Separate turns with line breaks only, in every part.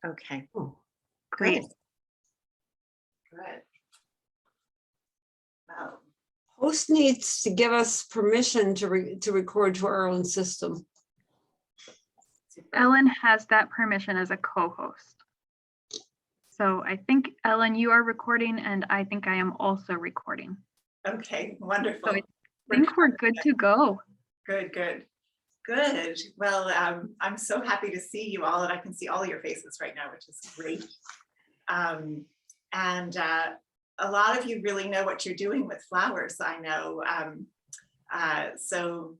Okay,
Oh,
good,
Great.
good. Wow.
host needs to give us permission to record to our own system.
Super.
Ellen has that permission as a co-host. So I think, Ellen, you are recording, and I think I am also recording.
Okay, wonderful.
So I think we're good to go.
Good, good, good. Well, I'm so happy to see you all, and I can see all your faces right now, which is great. And a lot of you really know what you're doing with flowers, I know. So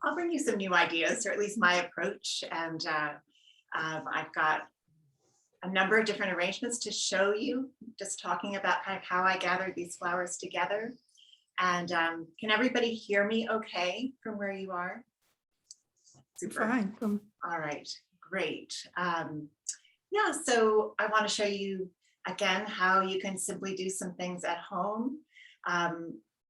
I'll bring you some new ideas, or at least my approach. And I've got a number of different arrangements to show you, just talking about kind of how I gathered these flowers together. And can everybody hear me okay from where you are? Super.
Fine.
All right, great. Yeah, so I want to show you again how you can simply do some things at home.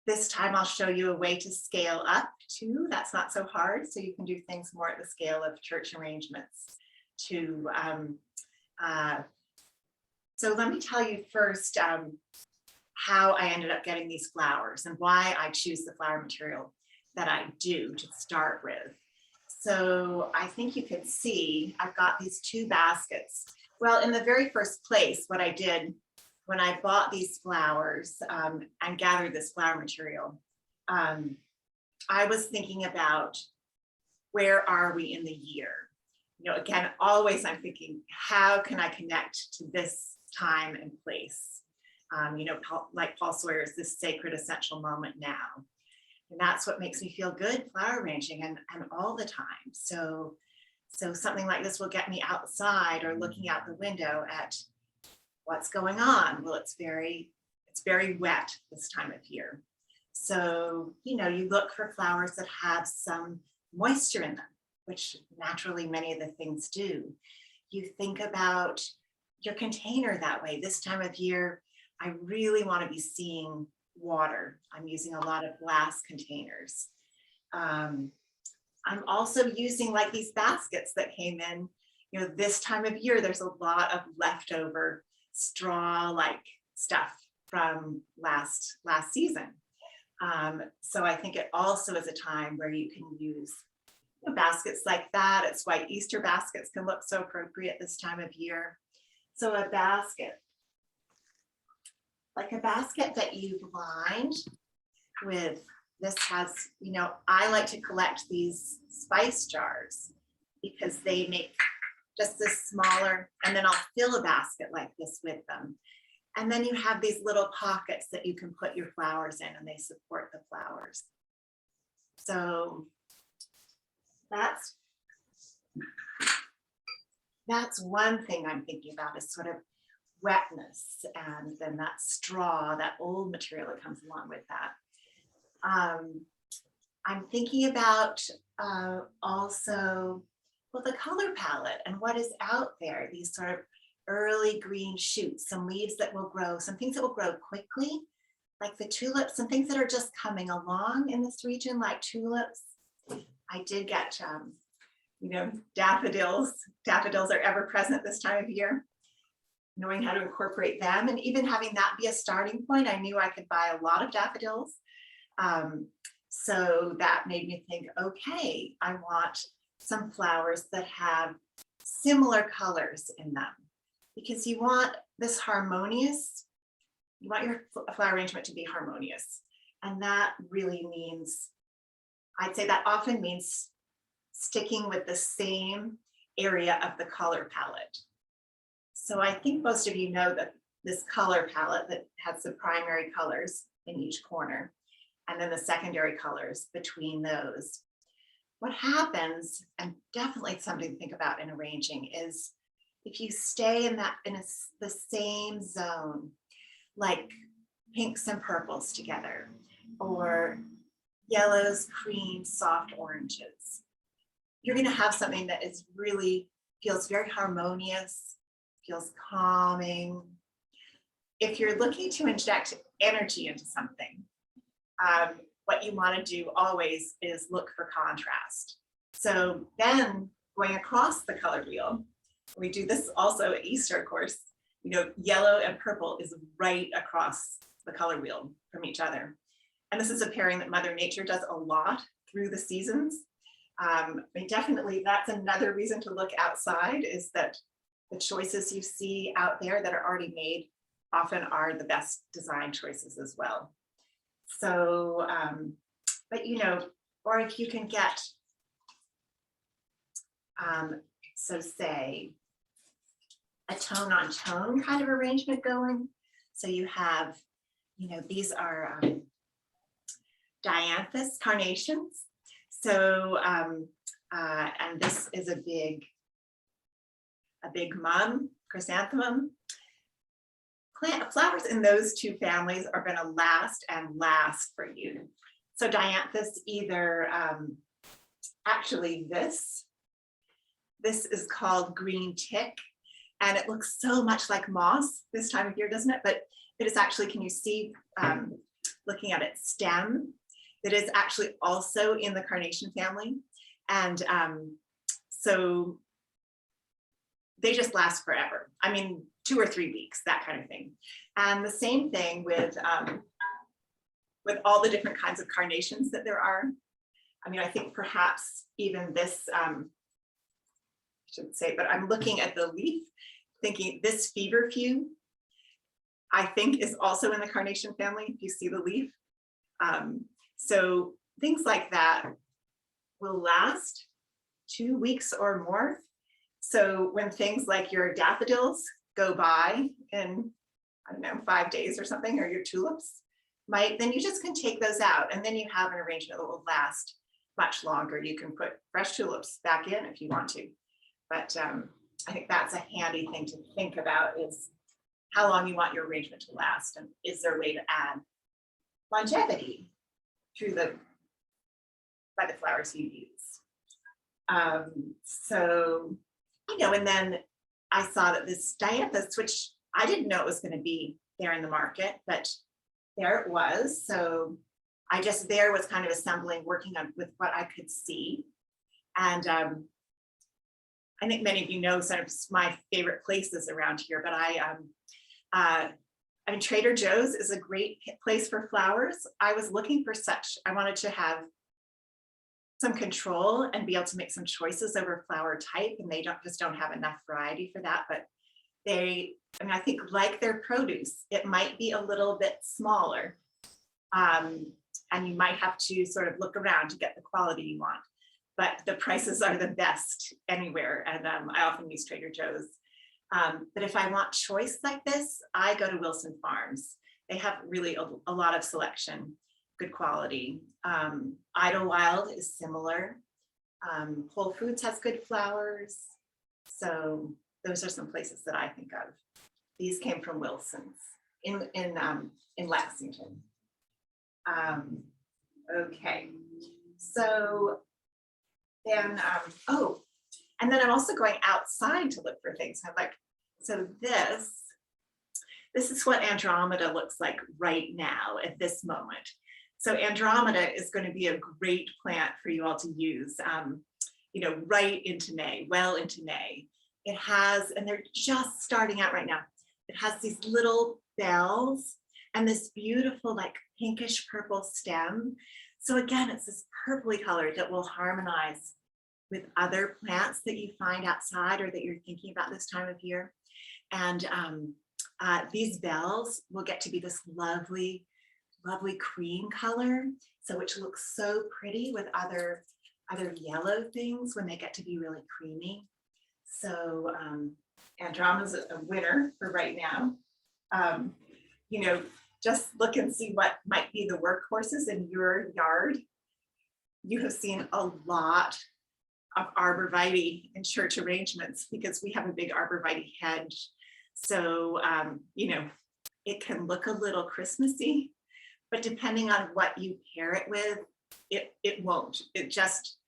This time I'll show you a way to scale up too. That's not so hard. So you can do things more at the scale of church arrangements too. So let me tell you first how I ended up getting these flowers and why I choose the flower material that I do to start with. So I think you can see I've got these two baskets. Well, in the very first place, what I did when I bought these flowers and gathered this flower material, I was thinking about where are we in the year? You know, again, always I'm thinking, how can I connect to this time and place? You know, like Paul Sawyer's this sacred essential moment now. And that's what makes me feel good flower arranging and all the time. So something like this will get me outside or looking out the window at what's going on. Well, it's very wet this time of year. So, you know, you look for flowers that have some moisture in them, which naturally many of the things do. You think about your container that way. This time of year, I really want to be seeing water. I'm using a lot of glass containers. I'm also using like these baskets that came in, you know, this time of year, there's a lot of leftover straw like stuff from last season. So I think it also is a time where you can use baskets like that. It's why Easter baskets can look so appropriate this time of year. So a basket, like a basket that you've lined with, this has, you know, I like to collect these spice jars because they make just this smaller, and then I'll fill a basket like this with them. And then you have these little pockets that you can put your flowers in and they support the flowers. So that's one thing I'm thinking about is sort of wetness, and then that straw, that old material that comes along with that. I'm thinking about also, well, the color palette and what is out there, these sort of early green shoots, some leaves that will grow, some things that will grow quickly, like the tulips, some things that are just coming along in this region, like tulips. I did get, you know, daffodils. Daffodils are ever present this time of year. Knowing how to incorporate them and even having that be a starting point, I knew I could buy a lot of daffodils. So that made me think, okay, I want some flowers that have similar colors in them, because you want this harmonious, you want your flower arrangement to be harmonious. And that really means, I'd say that often means sticking with the same area of the color palette. So I think most of you know that this color palette that has the primary colors in each corner and then the secondary colors between those. What happens, and definitely something to think about in arranging, is if you stay in the same zone, like pinks and purples together, or yellows, creams, soft oranges, you're going to have something that is really feels very harmonious, feels calming. If you're looking to inject energy into something, what you want to do always is look for contrast. So then going across the color wheel, We do this also at Easter, of course. You know, yellow and purple is right across the color wheel from each other. And this is a pairing that Mother Nature does a lot through the seasons. I mean, definitely that's another reason to look outside, is that the choices you see out there that are already made often are the best design choices as well. So, but you know, or if you can get, so say, a tone on tone kind of arrangement going. So you have, you know, these are dianthus carnations. So, and this is a big mum, chrysanthemum. Flowers in those two families are going to last and last for you. So dianthus, either actually this is called green tick, and it looks so much like moss this time of year, doesn't it? But it is actually, can you see, looking at its stem, that is actually also in the carnation family. And so they just last forever. I mean, 2 or 3 weeks, that kind of thing. And the same thing with all the different kinds of carnations that there are. I mean, I think perhaps even this, I shouldn't say, but I'm looking at the leaf, thinking this feverfew, I think, is also in the carnation family, if you see the leaf. So things like that will last 2 weeks or more. So when things like your daffodils go by in, I don't know, 5 days or something, or your tulips might, then you just can take those out, and then you have an arrangement that will last much longer. You can put fresh tulips back in if you want to. But I think that's a handy thing to think about, is how long you want your arrangement to last, and is there a way to add longevity through by the flowers you use. So, you know, and then I saw that this dianthus, which I didn't know it was going to be there in the market, but there it was. So I just was kind of assembling, working on with what I could see. And I think many of you know sort of my favorite places around here, but I mean, Trader Joe's is a great place for flowers. I was looking for such, I wanted to have some control and be able to make some choices over flower type, and they don't have enough variety for that. But I mean, I think like their produce, it might be a little bit smaller, and you might have to sort of look around to get the quality you want. But the prices are the best anywhere, and I often use Trader Joe's. But if I want choice like this, I go to Wilson Farms. They have really a lot of selection, good quality. Idlewild is similar. Whole Foods has good flowers. So those are some places that I think of. These came from Wilson's in Lexington. Okay, so then, and then I'm also going outside to look for things. I'm like, so this is what Andromeda looks like right now at this moment. So Andromeda is going to be a great plant for you all to use, you know, right into May, well into May. It has, and they're just starting out right now. It has these little bells and this beautiful like pinkish purple stem. So again, it's this purpley color that will harmonize with other plants that you find outside or that you're thinking about this time of year. And these bells will get to be this lovely, lovely cream color. So which looks so pretty with other yellow things when they get to be really creamy. So Andromeda's a winner for right now. You know, just look and see what might be the workhorses in your yard. You have seen a lot of arborvitae in church arrangements because we have a big arborvitae hedge. So, you know, it can look a little Christmassy, but depending on what you pair it with, it won't. It just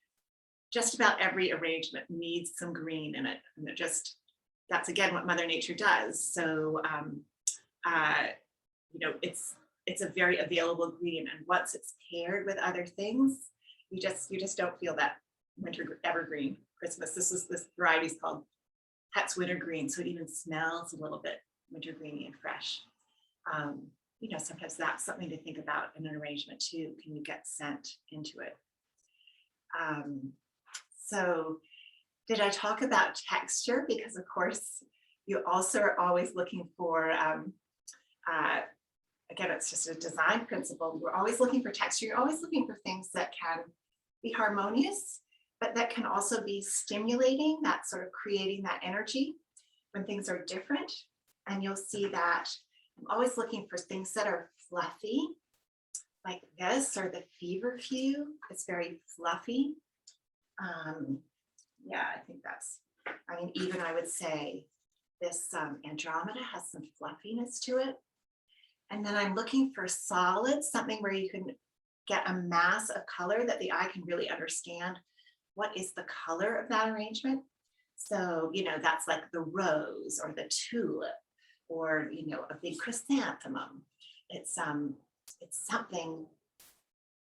about every arrangement needs some green in it. And it just, that's again what Mother Nature does. So, you know, it's a very available green, and once it's paired with other things, you just don't feel that winter evergreen Christmas. This variety is called That's wintergreen, so it even smells a little bit wintergreeny and fresh. You know, sometimes that's something to think about in an arrangement too. Can you get scent into it? So did I talk about texture? Because of course, you also are always looking for, again, it's just a design principle. We're always looking for texture. You're always looking for things that can be harmonious, but that can also be stimulating, that sort of creating that energy when things are different. And you'll see that I'm always looking for things that are fluffy, like this, or the feverfew. It's very fluffy. Yeah, I think that's, I mean, even I would say this Andromeda has some fluffiness to it. And then I'm looking for solids, something where you can get a mass of color that the eye can really understand what is the color of that arrangement. So, you know, that's like the rose or the tulip or, you know, a big chrysanthemum. It's something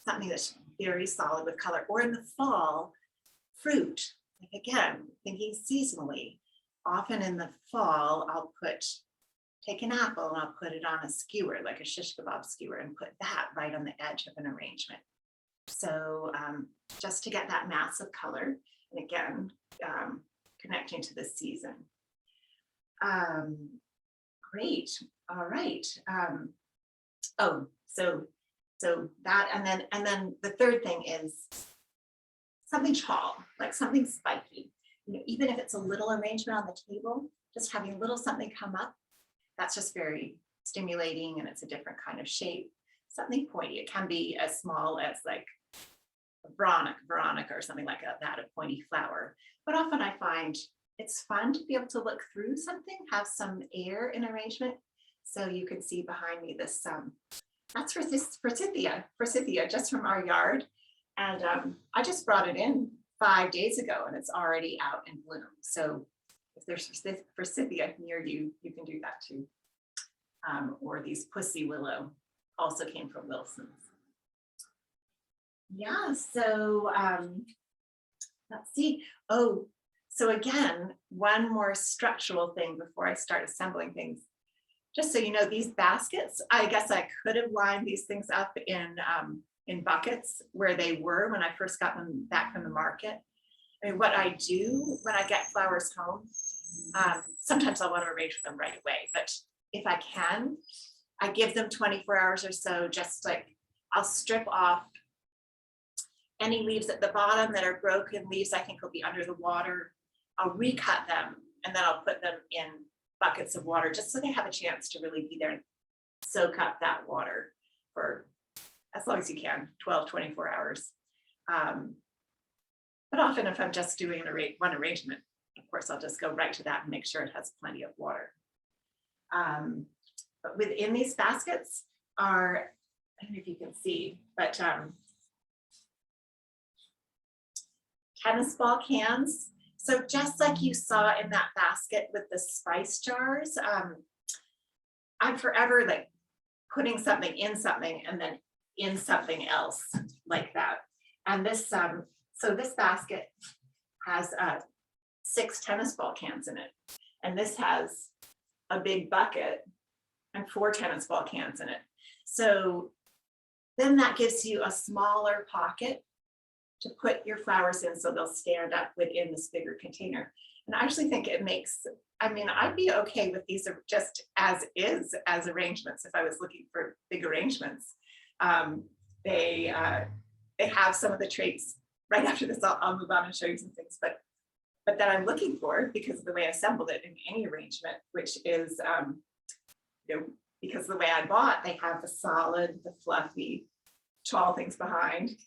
that's very solid with color. Or in the fall, fruit. Like again, thinking seasonally, often in the fall, I'll take an apple and I'll put it on a skewer, like a shish kebab skewer, and put that right on the edge of an arrangement. So just to get that mass of color, and again, connecting to the season. Great, all right. So that, and then the third thing is something tall, like something spiky. You know, even if it's a little arrangement on the table, just having a little something come up, that's just very stimulating, and it's a different kind of shape. Something pointy. It can be as small as like a Veronica or something like that, a pointy flower. But often I find it's fun to be able to look through something, have some air in arrangement. So you can see behind me this, that's forsythia, just from our yard. And I just brought it in 5 days ago and it's already out in bloom. So if there's forsythia near you, you can do that too. Or these pussy willow also came from Wilson's. Yeah, so let's see. Oh, so again, one more structural thing before I start assembling things. Just so you know, these baskets, I guess I could have lined these things up in buckets where they were when I first got them back from the market. I mean, what I do when I get flowers home, sometimes I want to arrange them right away, but if I can, I give them 24 hours or so, just like I'll strip off any leaves at the bottom that are broken leaves I think will be under the water. I'll recut them and then I'll put them in buckets of water just so they have a chance to really be there and soak up that water for as long as you can, 12, 24 hours. But often if I'm just doing one arrangement, of course, I'll just go right to that and make sure it has plenty of water. But within these baskets are, I don't know if you can see, but tennis ball cans. So just like you saw in that basket with the spice jars, I'm forever like putting something and then in something else like that. And this, so this basket has 6 tennis ball cans in it. And this has a big bucket and 4 tennis ball cans in it. So then that gives you a smaller pocket to put your flowers in so they'll stand up within this bigger container. And I actually think it makes, I mean, I'd be okay with these just as is, as arrangements if I was looking for big arrangements. They have some of the traits. Right after this, I'll move on and show you some things, but that I'm looking for because of the way I assembled it in any arrangement, which is, you know, because of the way I bought, they have the solid, the fluffy, tall things behind.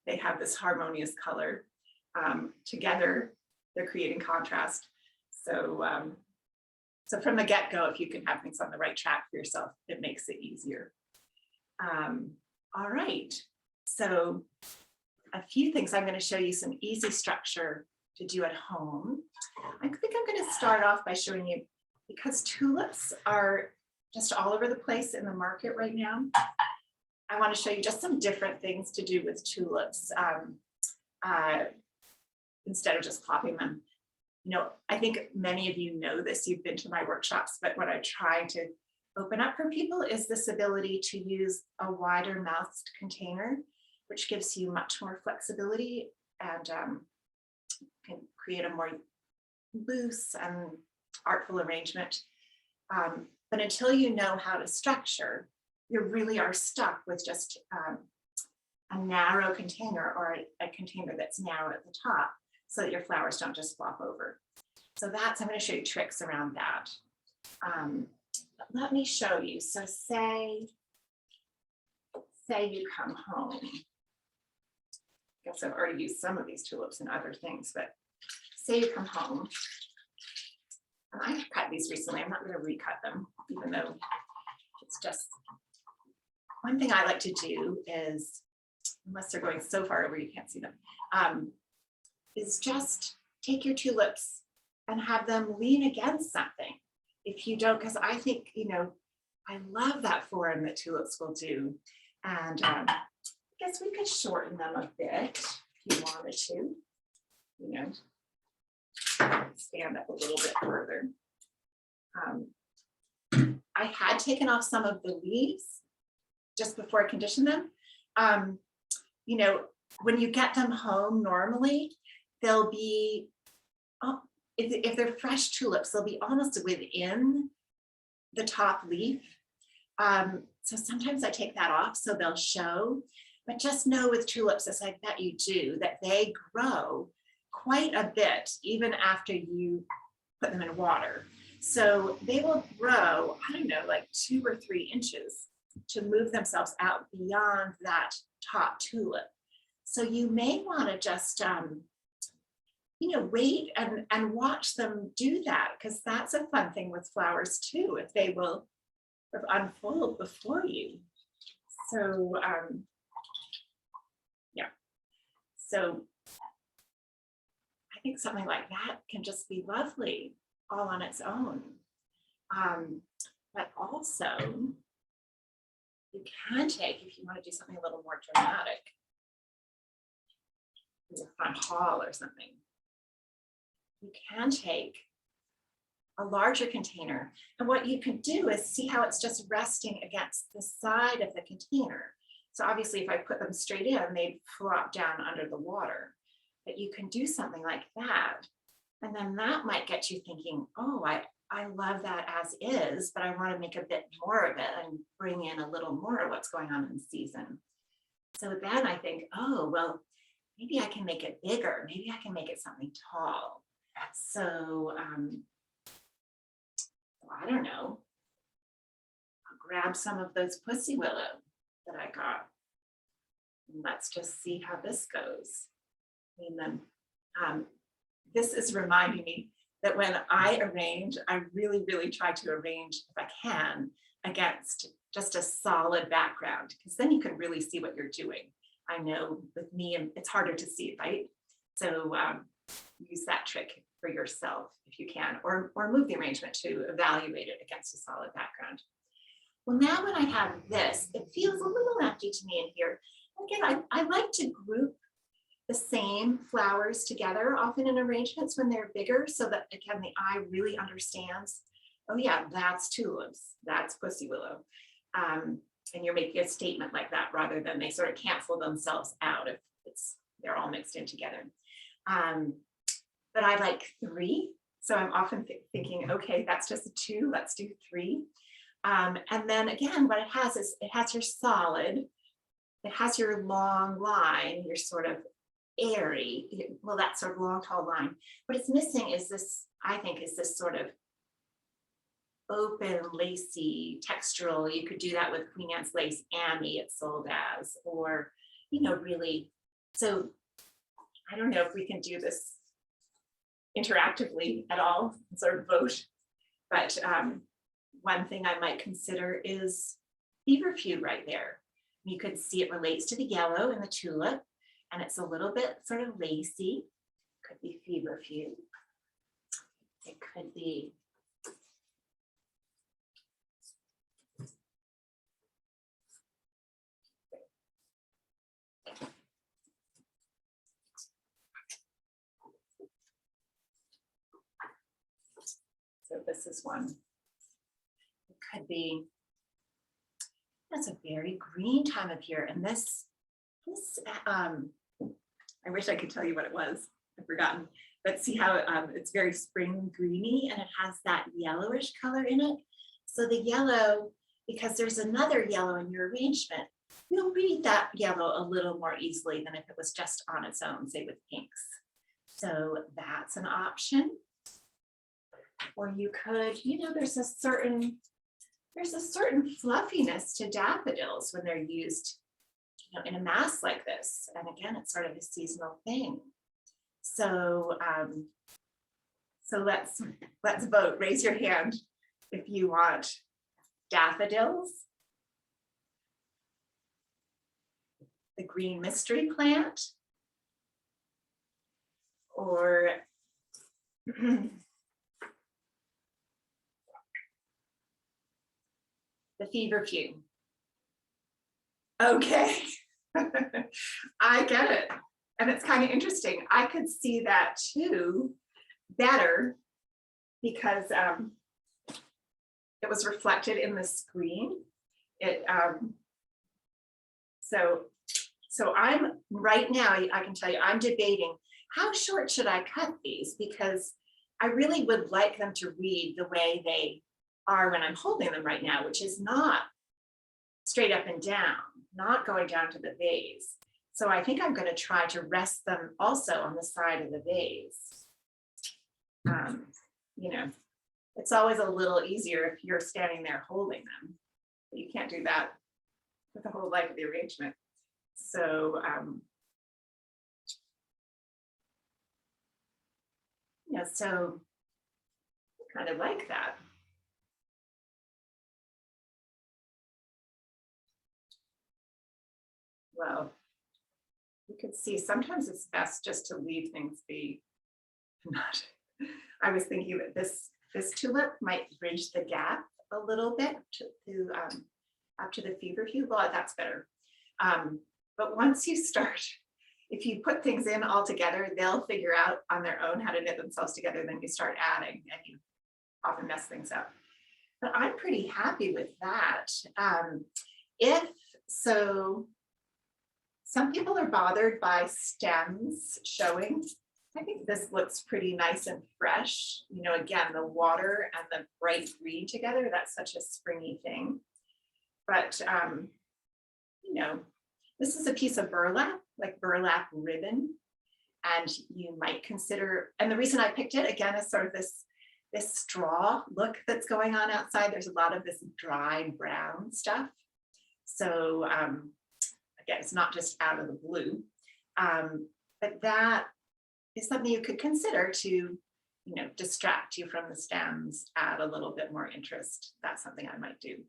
They have this harmonious color. Together, they're creating contrast. So, so from the get-go, if you can have things on the right track for yourself, it makes it easier. All right, so a few things. I'm going to show you some easy structure to do at home. I think I'm going to start off by showing you, because tulips are just all over the place in the market right now, I want to show you just some different things to do with tulips instead of just plopping them I think many of you know this, you've been to my workshops, but what I try to open up for people is this ability to use a wider mouthed container, which gives you much more flexibility and can create a more loose and artful arrangement. But until you know how to structure, you really are stuck with just a narrow container, or a container that's narrow at the top, so that your flowers don't just flop over. So I'm going to show you tricks around that. Let me show you. So say you come home. I guess I've already used some of these tulips and other things, but say you come home. And I cut these recently. I'm not going to recut them, even though it's just one thing I like to do is, unless they're going so far over you can't see them, is just take your tulips and have them lean against something. If you don't, because I think, I love that form that tulips will do. And I guess we could shorten them a bit if you wanted to, stand up a little bit further. I had taken off some of the leaves just before I conditioned them. When you get them home normally, they'll be, if they're fresh tulips, they'll be almost within the top leaf. So sometimes I take that off so they'll show, but just know with tulips, as I bet you do, that they grow quite a bit even after you put them in water. So they will grow, I don't know, like 2 or 3 inches to move themselves out beyond that top tulip. So you may want to just, wait and watch them do that, because that's a fun thing with flowers too, if they will unfold before you. So, yeah. So I think something like that can just be lovely all on its own. But also, you can take, if you want to do something a little more dramatic, in the front hall or something, you can take a larger container, and what you can do is see how it's just resting against the side of the container. So obviously if I put them straight in, they'd flop down under the water, but you can do something like that, and then that might get you thinking, oh, I love that as is, but I want to make a bit more of it and bring in a little more of what's going on in the season. So then I think, oh, well, maybe I can make it bigger. Maybe I can make it something tall. So I don't know. I'll grab some of those pussy willow that I got. And let's just see how this goes. And then this is reminding me that when I arrange, I really, really try to arrange, if I can, against just a solid background, because then you can really see what you're doing. I know with me, it's harder to see, right? So use that trick for yourself if you can, or move the arrangement to evaluate it against a solid background. Well, now when I have this, it feels a little empty to me in here. Again, I like to group the same flowers together, often in arrangements when they're bigger, so that again, the eye really understands, oh yeah, that's tulips, that's pussy willow. And you're making a statement like that rather than they sort of cancel themselves out if they're all mixed in together. But I like 3. So I'm often thinking, okay, that's just a 2, let's do 3. And then again, what it has is it has your solid, it has your long line, your sort of airy, well, that sort of long, tall line. What it's missing is this, I think, is this sort of open, lacy, textural. You could do that with Queen Anne's lace Amy, it's sold as, or, really. So I don't know if we can do this interactively at all, sort of vote. But one thing I might consider is feverfew right there. You could see it relates to the yellow in the tulip, and it's a little bit sort of lacy. Could be feverfew. It could be So this is one. It could be, that's a very green time of year. And this, I wish I could tell you what it was. I've forgotten. But see how it's very spring greeny and it has that yellowish color in it. So the yellow, because there's another yellow in your arrangement, you'll read that yellow a little more easily than if it was just on its own, say with pinks. So that's an option. Or you could, you know, there's a certain fluffiness to daffodils when they're used, you know, in a mass like this. And again, it's sort of a seasonal thing. So, so let's vote. Raise your hand if you want daffodils, the green mystery plant, or the feverfew. Okay, I get it. And it's kind of interesting. I could see that too better because it was reflected in the screen. It so I'm right now, I can tell you, I'm debating how short should I cut these, because I really would like them to read the way they are when I'm holding them right now, which is not straight up and down, not going down to the vase. So I think I'm going to try to rest them also on the side of the vase. You know, it's always a little easier if you're standing there holding them, but you can't do that with the whole life of the arrangement. So yeah, so kind of like that. Well, you can see sometimes it's best just to leave things be. Not. I was thinking that this tulip might bridge the gap a little bit to up to the feverfew. Well, that's better. But once you start, if you put things in all together, they'll figure out on their own how to knit themselves together. Then you start adding, and you often mess things up. But I'm pretty happy with that. If so. Some people are bothered by stems showing. I think this looks pretty nice and fresh. You know, again, the water and the bright green together, that's such a springy thing. But, you know, this is a piece of burlap, like burlap ribbon. And you might consider, and the reason I picked it again is sort of this straw look that's going on outside. There's a lot of this dry brown stuff. So, again, it's not just out of the blue, but that is something you could consider to, you know, distract you from the stems, add a little bit more interest. That's something I might do.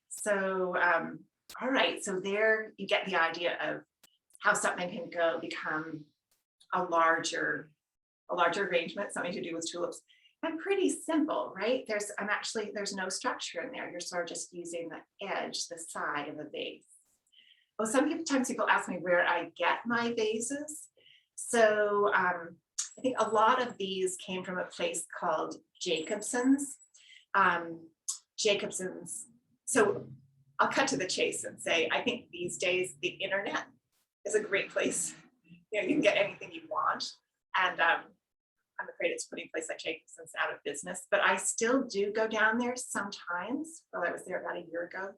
So, all right, so there you get the idea of how something can become a larger arrangement, something to do with tulips. And pretty simple, right? There's no structure in there. You're sort of just using the edge, the side of a vase. Well, sometimes people ask me where I get my vases. So I think a lot of these came from a place called Jacobson's. So I'll cut to the chase and say, I think these days the internet is a great place. You know, you can get anything you want. And I'm afraid it's putting a place like Jacobson's out of business, but I still do go down there sometimes. Well, I was there about a year ago.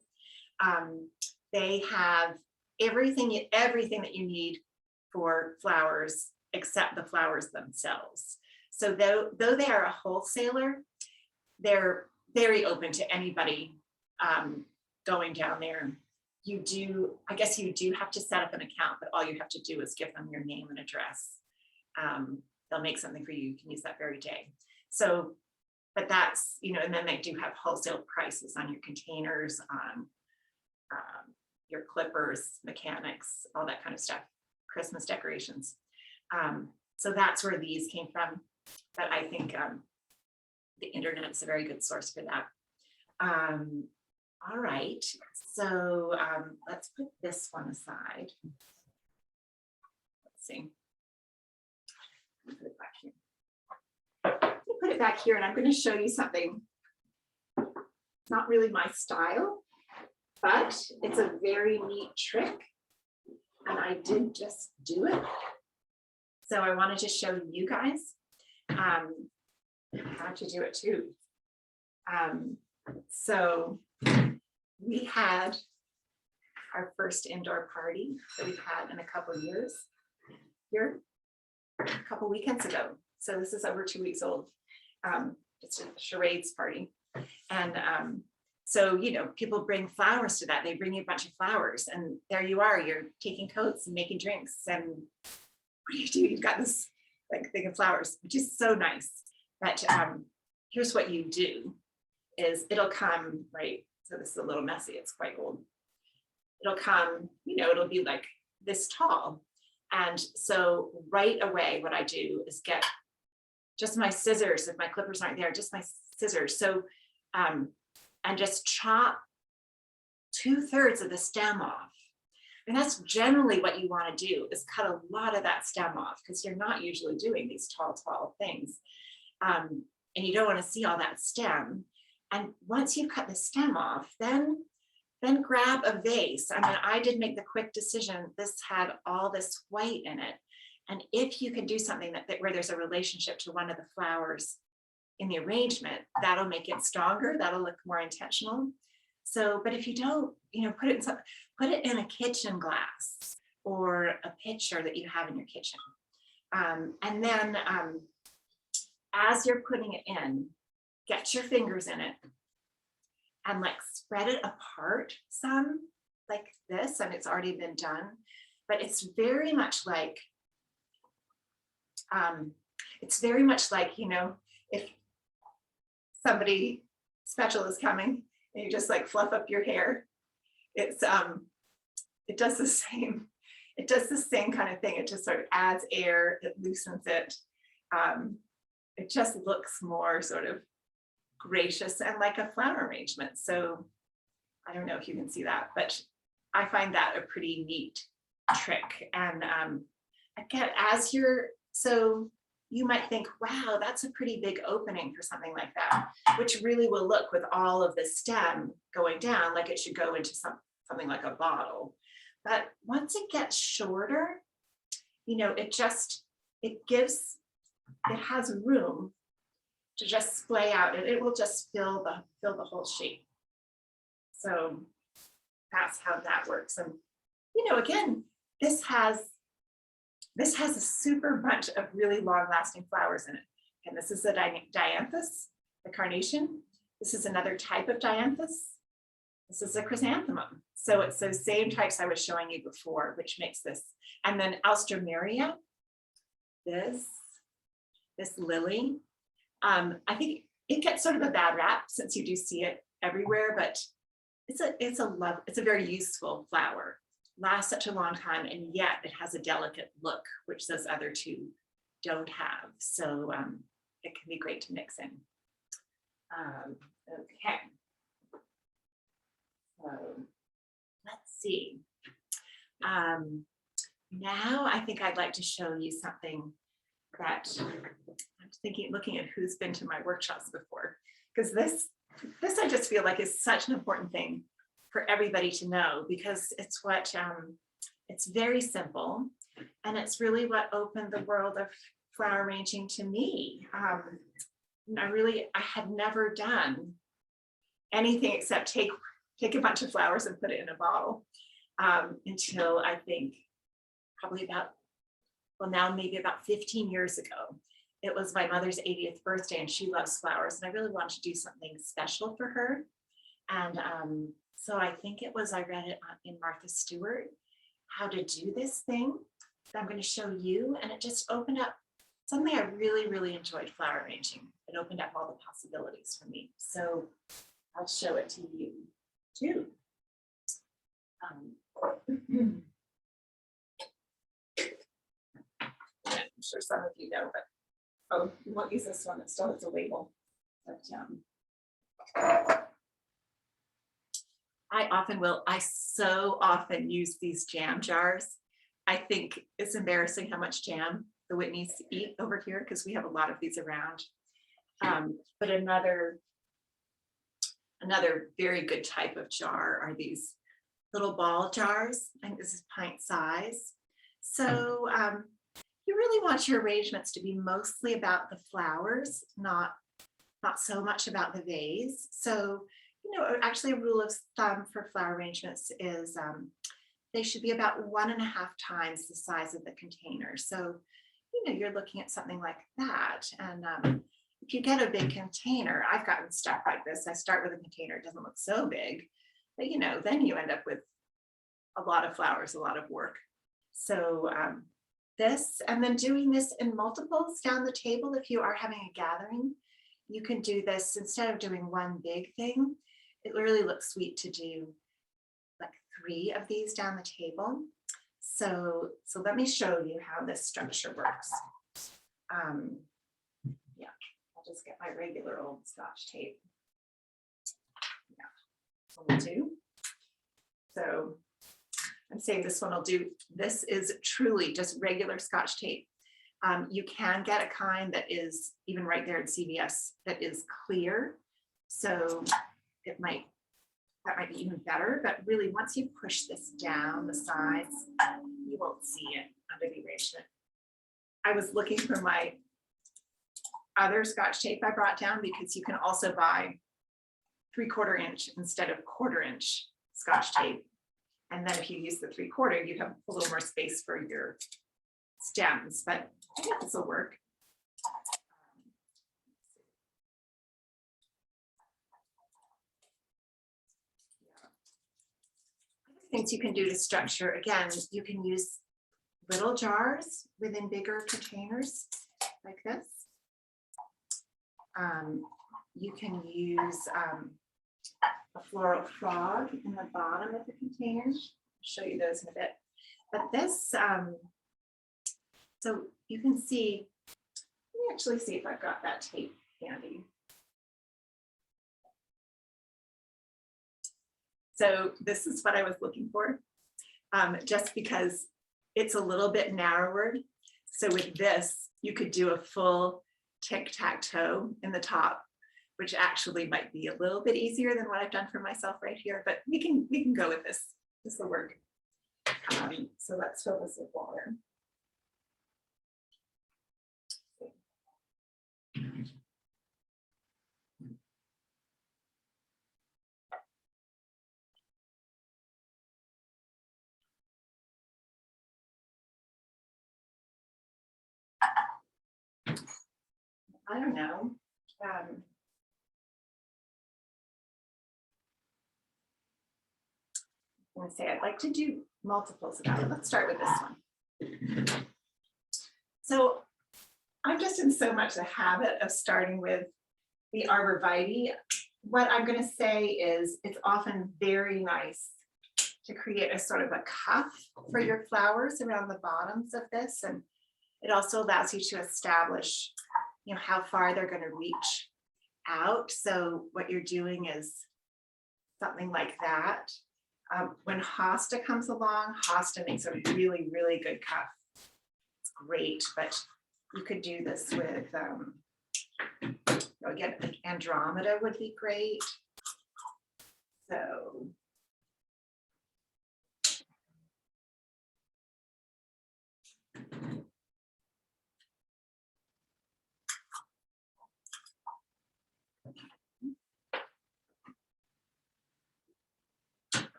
They have everything that you need for flowers except the flowers themselves. So though they are a wholesaler, they're very open to anybody going down there. I guess you do have to set up an account, but all you have to do is give them your name and address. They'll make something for you. You can use that very day. So, but that's, you know, and then they do have wholesale prices on your containers, on your clippers, mechanics, all that kind of stuff, Christmas decorations. So that's where these came from. But I think the internet is a very good source for that. All right, so let's put this one aside. Let's see. Put it back here. Put it back here and I'm going to show you something. It's not really my style, but it's a very neat trick. And I did just do it. So I wanted to show you guys how to do it too. So we had our first indoor party that we've had in a couple of years here a couple weekends ago. So this is over 2 weeks old. It's a charades party. And so, you know, people bring flowers to that. They bring you a bunch of flowers and there you are, you're taking coats and making drinks. And what do? You've got this like thing of flowers, which is so nice. But here's what you do is it'll come, right? So this is a little messy, it's quite old. It'll come, you know, it'll be like this tall. And so right away, what I do is get just my scissors. If my clippers aren't there, just my scissors. So, and just chop 2/3 of the stem off. And that's generally what you want to do is cut a lot of that stem off because you're not usually doing these tall things. And you don't want to see all that stem. And once you cut the stem off, then grab a vase. I mean, I did make the quick decision. This had all this white in it. And if you can do something where there's a relationship to one of the flowers in the arrangement, that'll make it stronger. That'll look more intentional. So, but if you don't, you know, put it in a kitchen glass or a pitcher that you have in your kitchen. And then as you're putting it in, get your fingers in it and like spread it apart some like this. And it's already been done, but it's very much like, you know, if somebody special is coming and you just like fluff up your hair, it's it does the same kind of thing. It just sort of adds air, it loosens it. It just looks more sort of gracious and like a flower arrangement. So I don't know if you can see that, but I find that a pretty neat trick. And again, so you might think, wow, that's a pretty big opening for something like that, which really will look with all of the stem going down like it should go into something like a bottle. But once it gets shorter, you know, it has room to just splay out and it will just fill the whole shape. So that's how that works. And, you know, again, this has a super bunch of really long lasting flowers in it. And this is a dianthus, the carnation. This is another type of dianthus. This is a chrysanthemum. So it's those same types I was showing you before, which makes this. And then alstroemeria, this lily. I think it gets sort of a bad rap since you do see it everywhere, but it's a very useful flower. Lasts such a long time, and yet it has a delicate look, which those other two don't have. So it can be great to mix in. Okay. So let's see. Now I think I'd like to show you something that I'm looking at who's been to my workshops before, because this I just feel like is such an important thing for everybody to know, because it's what it's very simple, and it's really what opened the world of flower arranging to me. I had never done anything except take a bunch of flowers and put it in a bottle until I think probably maybe about 15 years ago. It was my mother's 80th birthday and she loves flowers, and I really wanted to do something special for her. And so I think I read it in Martha Stewart, how to do this thing that I'm going to show you. And it just opened up something I really, really enjoyed flower arranging. It opened up all the possibilities for me. So I'll show it to you too. I'm sure some of you know, but you won't use this one. It still has a label. But, I so often use these jam jars. I think it's embarrassing how much jam the Whitneys eat over here because we have a lot of these around. But another very good type of jar are these little ball jars. I think this is pint size. So you really want your arrangements to be mostly about the flowers, not so much about the vase. So, you know, actually a rule of thumb for flower arrangements is they should be about 1.5 times the size of the container. So, you know, you're looking at something like that. And if you get a big container, I've gotten stuck like this. I start with a container, it doesn't look so big, but you know, then you end up with a lot of flowers, a lot of work. So this, and then doing this in multiples down the table, if you are having a gathering, you can do this instead of doing one big thing. It really looks sweet to do like 3 of these down the table. So let me show you how this structure works. Yeah, I'll just get my regular old Scotch tape. Yeah, will do. So I'm saying this one will do. This is truly just regular Scotch tape. You can get a kind that is even right there at CVS that is clear. So that might be even better, but really once you push this down the sides, you won't see it under the arrangement. I was looking for my other Scotch tape I brought down because you can also buy 3/4 inch instead of 1/4 inch Scotch tape. And then if you use the 3/4, you have a little more space for your stems, but I think this will work. Things you can do to structure, again, you can use little jars within bigger containers like this. You can use a floral frog in the bottom of the container. I'll show you those in a bit. But this, so you can see, let me actually see if I've got that tape handy. So this is what I was looking for, just because it's a little bit narrower. So with this, you could do a full tic-tac-toe in the top, which actually might be a little bit easier than what I've done for myself right here, but we can go with this. This will work. So let's fill this with water. I don't know. I'm gonna say I'd like to do multiples about it. Let's start with this one. So I'm just in so much the habit of starting with the arborvitae. What I'm going to say is it's often very nice to create a sort of a cuff for your flowers around the bottoms of this, and it also allows you to establish, you know, how far they're going to reach out. So what you're doing is something like that. When hosta comes along, hosta makes a really, really good cuff. It's great, but you could do this with, again, like Andromeda would be great. So.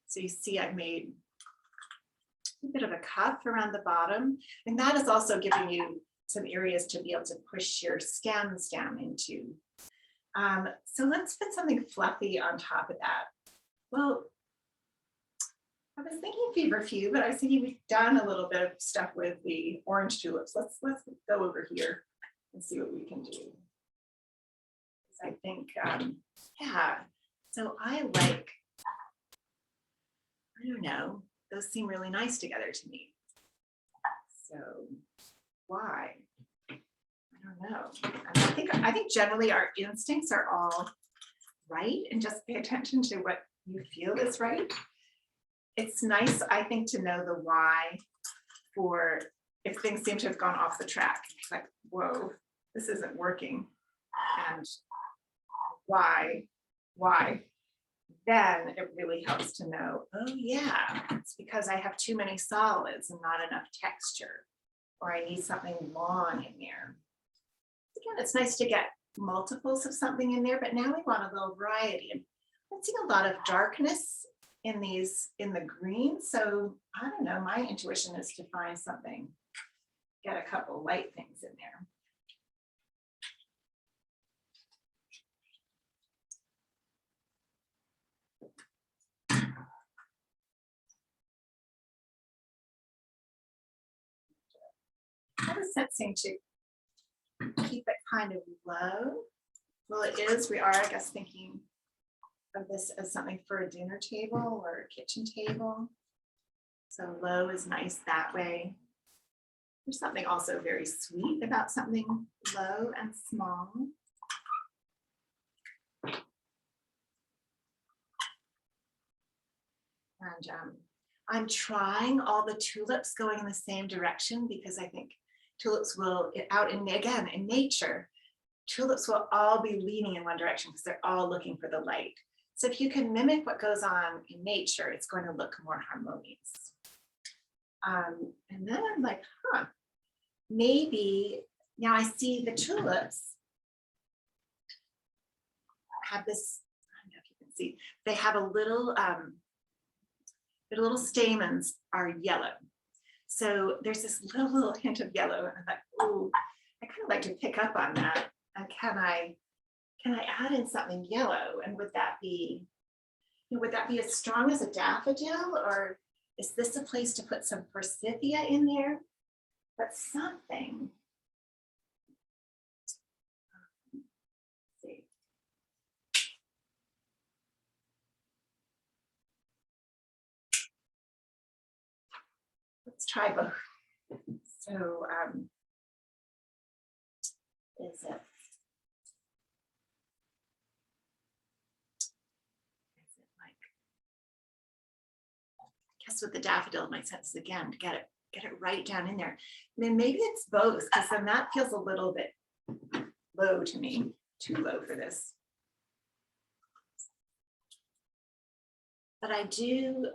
So you see I've made a bit of a cuff around the bottom, and that is also giving you some areas to be able to push your stems down into. So let's put something fluffy on top of that. Well, I was thinking feverfew, but I was thinking we've done a little bit of stuff with the orange tulips. Let's go over here and see what we can do. I think, yeah, so I like, I don't know, those seem really nice together to me. So why? I don't know. I think generally our instincts are all right, and just pay attention to what you feel is right. It's nice, I think, to know the why for if things seem to have gone off the track. It's like, whoa, this isn't working. And why? Then it really helps to know, oh yeah, it's because I have too many solids and not enough texture, or I need something long in there. Again, it's nice to get multiples of something in there, but now we want a little variety. And I'm seeing a lot of darkness in the green. So I don't know, my intuition is to find something, get a couple light things in there. I was sensing to keep it kind of low. Well, it is, we are, I guess, thinking of this as something for a dinner table or a kitchen table. So low is nice that way. There's something also very sweet about something low and small. And I'm trying all the tulips going in the same direction because I think tulips will, out in, again, in nature, tulips will all be leaning in one direction because they're all looking for the light. So if you can mimic what goes on in nature, it's going to look more harmonious. And then I'm like, maybe now I see the tulips have this, I don't know if you can see, they have a little, their little stamens are yellow. So there's this little hint of yellow. And I thought, oh, I kind of like to pick up on that. And can I add in something yellow? And would that be as strong as a daffodil, or is this a place to put some forsythia in there? But something. Let's see. Let's try both. So is it? I guess with the daffodil, my sense is again to get it right down in there. And then maybe it's both, because then that feels a little bit low to me, too low for this. But I do,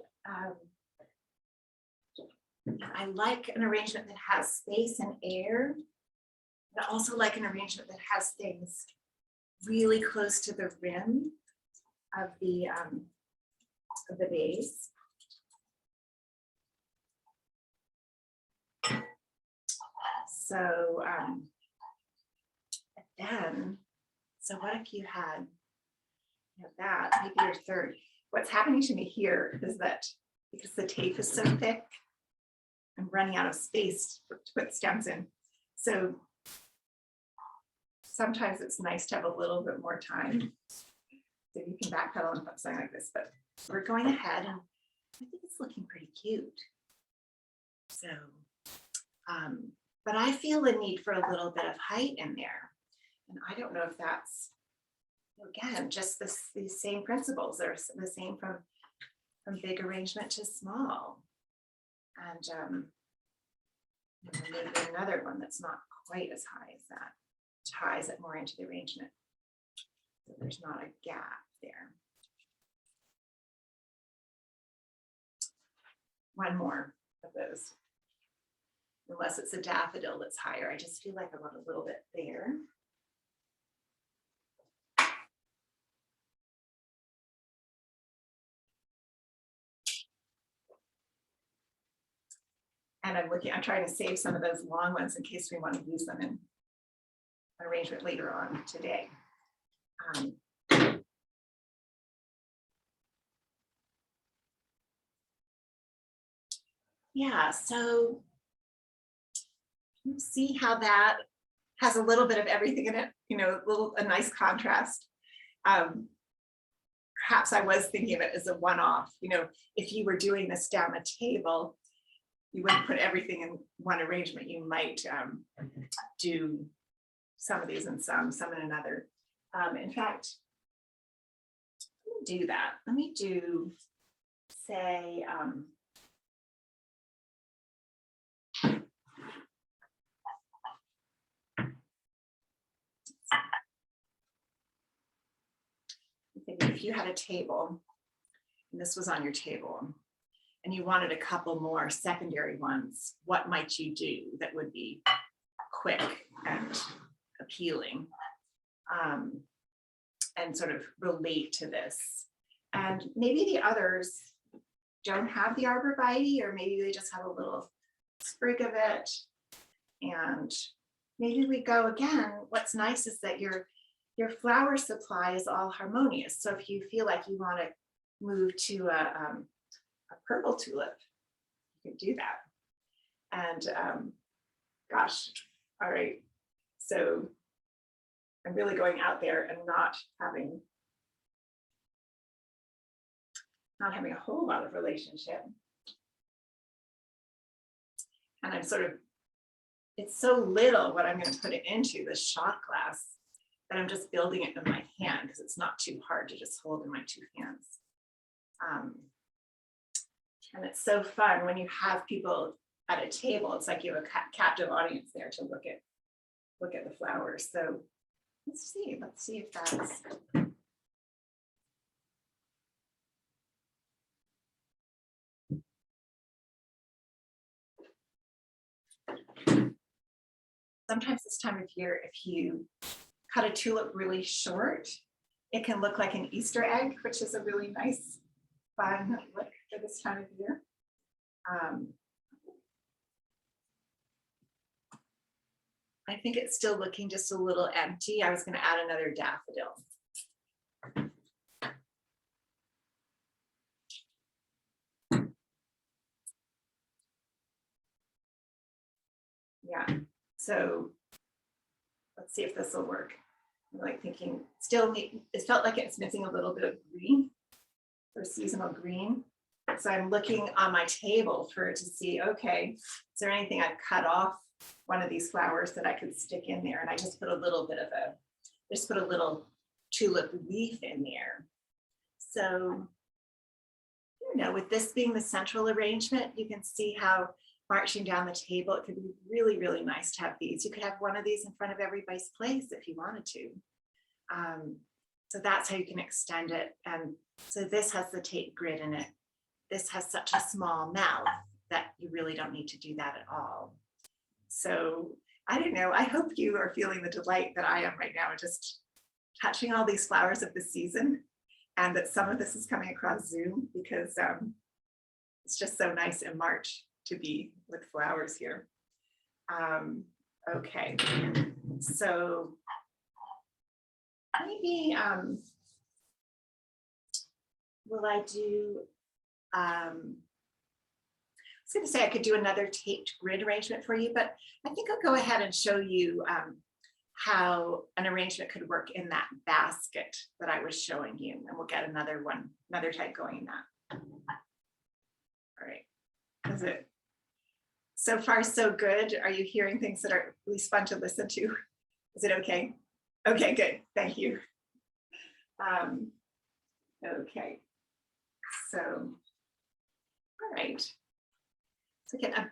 I like an arrangement that has space and air, but I also like an arrangement that has things really close to the rim of the base. So then, so what if you had that, maybe your third? What's happening to me here is that because the tape is so thick, I'm running out of space to put stems in. So sometimes it's nice to have a little bit more time. So you can backpedal and put something like this, but we're going ahead and I think it's looking pretty cute. So, but I feel the need for a little bit of height in there. And I don't know if that's, again, just these same principles. They're the same from big arrangement to small. And maybe another one that's not quite as high as that, ties it more into the arrangement. So there's not a gap there. One more of those. Unless it's a daffodil that's higher. I just feel like I want a little bit there. And I'm trying to save some of those long ones in case we want to use them in an arrangement later on today. Yeah, so you see how that has a little bit of everything in it, a nice contrast. Perhaps I was thinking of it as a one-off, if you were doing this down a table, you wouldn't put everything in one arrangement. You might do some of these in some in another. In fact, let me do that. Let me do, say, if you had a table, and this was on your table, and you wanted a couple more secondary ones, what might you do that would be quick and appealing, and sort of relate to this? And maybe the others don't have the arborvitae, or maybe they just have a little sprig of it. And maybe we go again. What's nice is that your flower supply is all harmonious. So if you feel like you want to move to a purple tulip, you can do that. And gosh, all right. So I'm really going out there and not having a whole lot of relationship. And I'm sort of, it's so little what I'm going to put it into, this shot glass, that I'm just building it in my hand because it's not too hard to just hold in my two hands. And it's so fun when you have people at a table. It's like you have a captive audience there to look at the flowers. So let's see if that's. Sometimes this time of year, if you cut a tulip really short, it can look like an Easter egg, which is a really nice, fun look for this time of year. I think it's still looking just a little empty. I was going to add another daffodil. Yeah, so let's see if this will work. I'm like thinking, still, it felt like it's missing a little bit of green, or seasonal green. So I'm looking on my table to see, okay, is there anything I've cut off one of these flowers that I could stick in there? And I just put a little tulip leaf in there. So, you know, with this being the central arrangement, you can see how marching down the table, it could be really, really nice to have these. You could have one of these in front of everybody's place if you wanted to. So that's how you can extend it. And so this has the tape grid in it. This has such a small mouth that you really don't need to do that at all. So I don't know, I hope you are feeling the delight that I am right now, just touching all these flowers of the season, and that some of this is coming across Zoom because it's just so nice in March to be with flowers here. Okay, so maybe will I do, I was going to say I could do another taped grid arrangement for you, but I think I'll go ahead and show you how an arrangement could work in that basket that I was showing you, and we'll get another type going in that. All right, is it so far so good? Are you hearing things that are at least fun to listen to? Is it okay? Okay, good, thank you. Okay, so, all right. So again,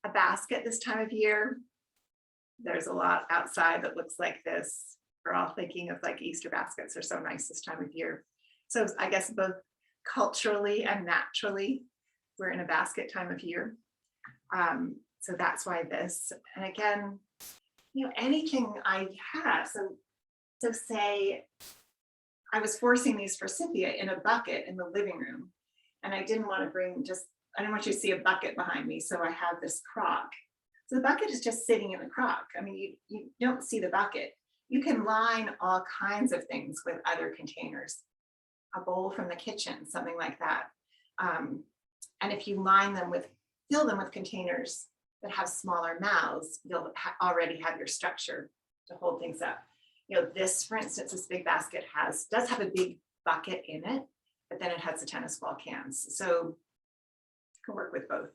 a basket this time of year. There's a lot outside that looks like this. We're all thinking of like Easter baskets are so nice this time of year. So I guess both culturally and naturally, we're in a basket time of year. So that's why this, and again, you know, anything I have. So say I was forcing these for Cynthia in a bucket in the living room, and I didn't want to bring I don't want you to see a bucket behind me. So I have this crock. So the bucket is just sitting in the crock. I mean, you don't see the bucket. You can line all kinds of things with other containers, a bowl from the kitchen, something like that. And if you fill them with containers that have smaller mouths, you'll already have your structure to hold things up. You know, this, for instance, this big basket does have a big bucket in it, but then it has the tennis ball cans. So can work with both.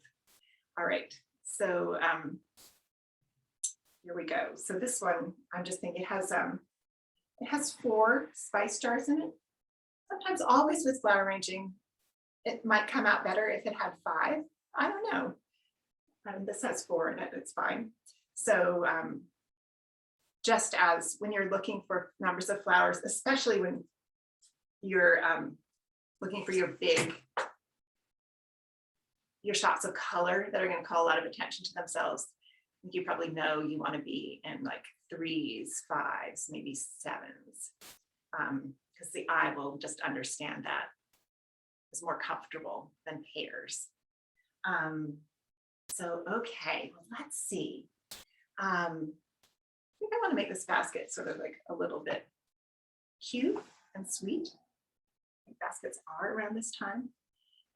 All right, so here we go. So this one, I'm just thinking it has 4 spice jars in it. Sometimes, always with flower arranging, it might come out better if it had 5. I don't know. This has 4 in it, it's fine. So just as when you're looking for numbers of flowers, especially when you're looking for your shots of color that are going to call a lot of attention to themselves. I think you probably know you want to be in like 3s, 5s, maybe 7s, because the eye will just understand that is more comfortable than pairs. So, okay, well, let's see. I think I want to make this basket sort of like a little bit cute and sweet. I think baskets are around this time.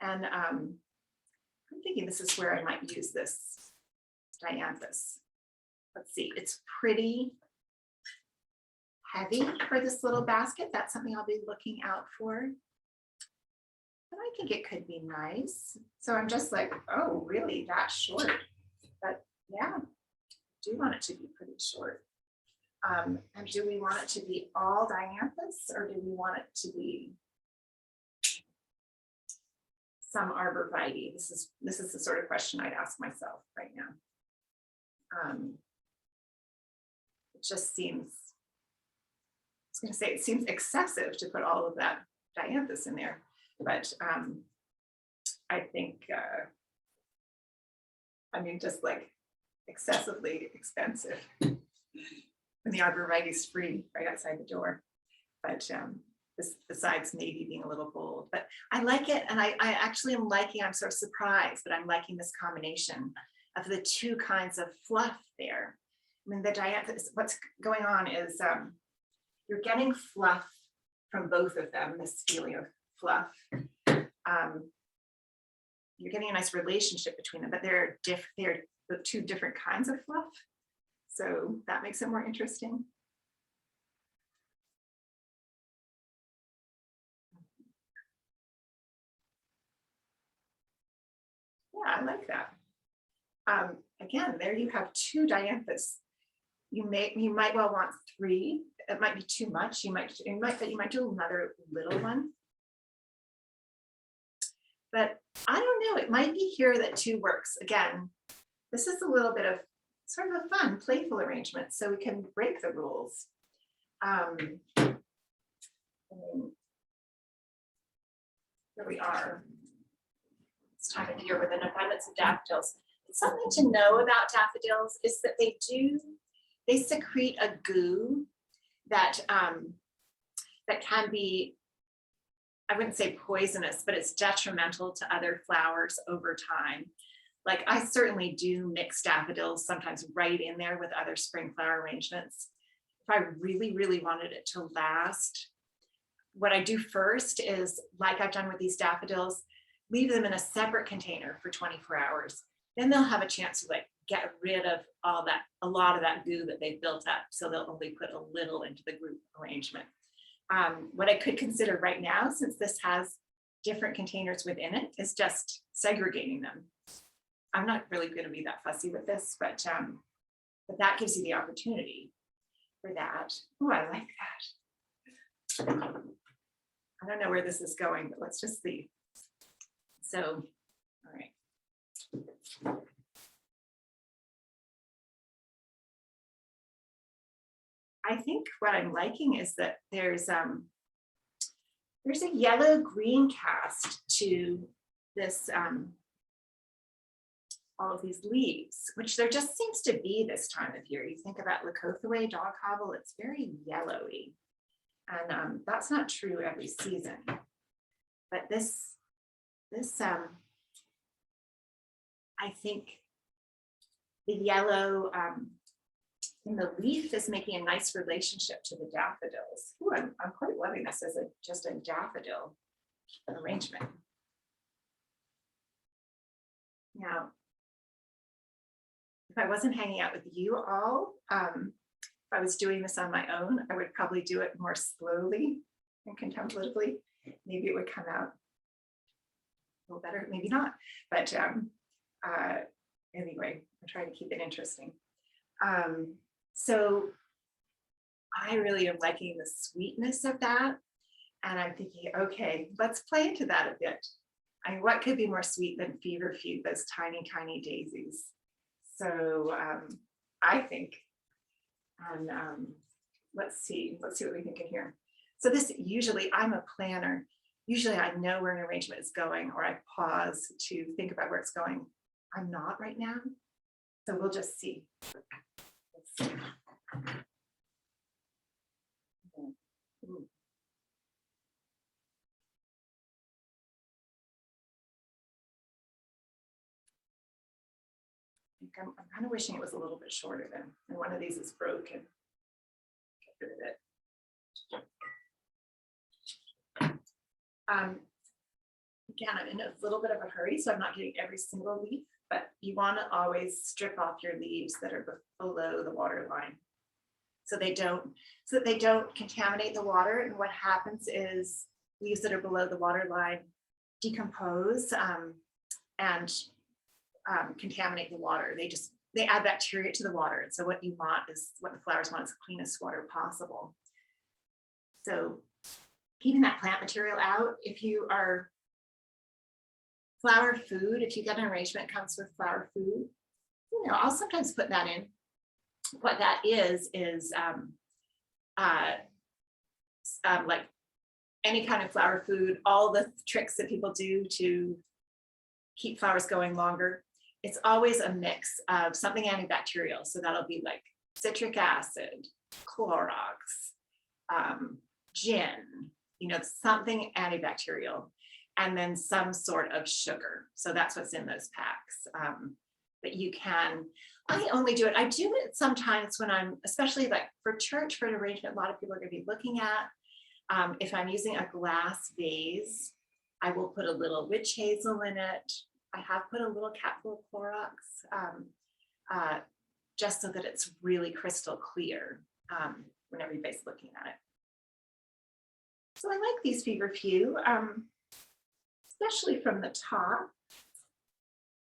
And I'm thinking this is where I might use this dianthus. Let's see, it's pretty heavy for this little basket. That's something I'll be looking out for. But I think it could be nice. So I'm just like, oh, really that short? But yeah, I do want it to be pretty short. And do we want it to be all dianthus, or do we want it to be some arborvitae? This is the sort of question I'd ask myself right now. It just seems, I was going to say, it seems excessive to put all of that dianthus in there, but I think, I mean, just like excessively expensive. And the arborvitae is free right outside the door, but besides maybe being a little bold, but I like it. And I actually am liking, I'm sort of surprised, but I'm liking this combination of the two kinds of fluff there. I mean, the dianthus, what's going on is you're getting fluff from both of them, this feeling of fluff. You're getting a nice relationship between them, but they're the two different kinds of fluff. So that makes it more interesting. Yeah, I like that. Again, there you have 2 dianthus. You might well want 3. It might be too much. You might do another little one. But I don't know. It might be here that 2 works. Again, this is a little bit of sort of a fun, playful arrangement, so we can break the rules. Here we are. It's time of the year with an abundance of daffodils. Something to know about daffodils is that they secrete a goo that that can be, I wouldn't say poisonous, but it's detrimental to other flowers over time. Like I certainly do mix daffodils sometimes right in there with other spring flower arrangements. If I really, really wanted it to last, what I do first is, like I've done with these daffodils, leave them in a separate container for 24 hours. Then they'll have a chance to like get rid of a lot of that goo that they've built up. So they'll only put a little into the group arrangement. What I could consider right now, since this has different containers within it, is just segregating them. I'm not really going to be that fussy with this, but that gives you the opportunity for that. Oh, I like that. I don't know where this is going, but let's just see. So, all right. I think what I'm liking is that there's a yellow-green cast to this, all of these leaves, which there just seems to be this time of year. You think about Leucothaway, dog hobble, it's very yellowy. And that's not true every season. But this I think the yellow in the leaf is making a nice relationship to the daffodils. Ooh, I'm quite loving this as just a daffodil arrangement. Now, if I wasn't hanging out with you all, if I was doing this on my own, I would probably do it more slowly and contemplatively. Maybe it would come out a little better, maybe not. But anyway, I'm trying to keep it interesting. So I really am liking the sweetness of that. And I'm thinking, okay, let's play into that a bit. I mean, what could be more sweet than feverfew, those tiny, tiny daisies? So I think, and let's see what we think in here. So this usually, I'm a planner. Usually I know where an arrangement is going, or I pause to think about where it's going. I'm not right now. So we'll just see. Let's see. Ooh. I'm kind of wishing it was a little bit shorter then. And one of these is broken. Get rid of it. Again, I'm in a little bit of a hurry, so I'm not getting every single leaf, but you want to always strip off your leaves that are below the water line, so that they don't contaminate the water. And what happens is leaves that are below the water line decompose and contaminate the water. They add bacteria to the water. And so what the flowers want is the cleanest water possible. So keeping that plant material out, if you are flower food, if you get an arrangement that comes with flower food, I'll sometimes put that in. What that is like any kind of flower food, all the tricks that people do to keep flowers going longer. It's always a mix of something antibacterial. So that'll be like citric acid, Clorox, gin, something antibacterial, and then some sort of sugar. So that's what's in those packs. But I only do it. I do it sometimes when I'm, especially like for church, for an arrangement, a lot of people are going to be looking at. If I'm using a glass vase, I will put a little witch hazel in it. I have put a little capful of Clorox, just so that it's really crystal clear when everybody's looking at it. So I like these feverfew, especially from the top.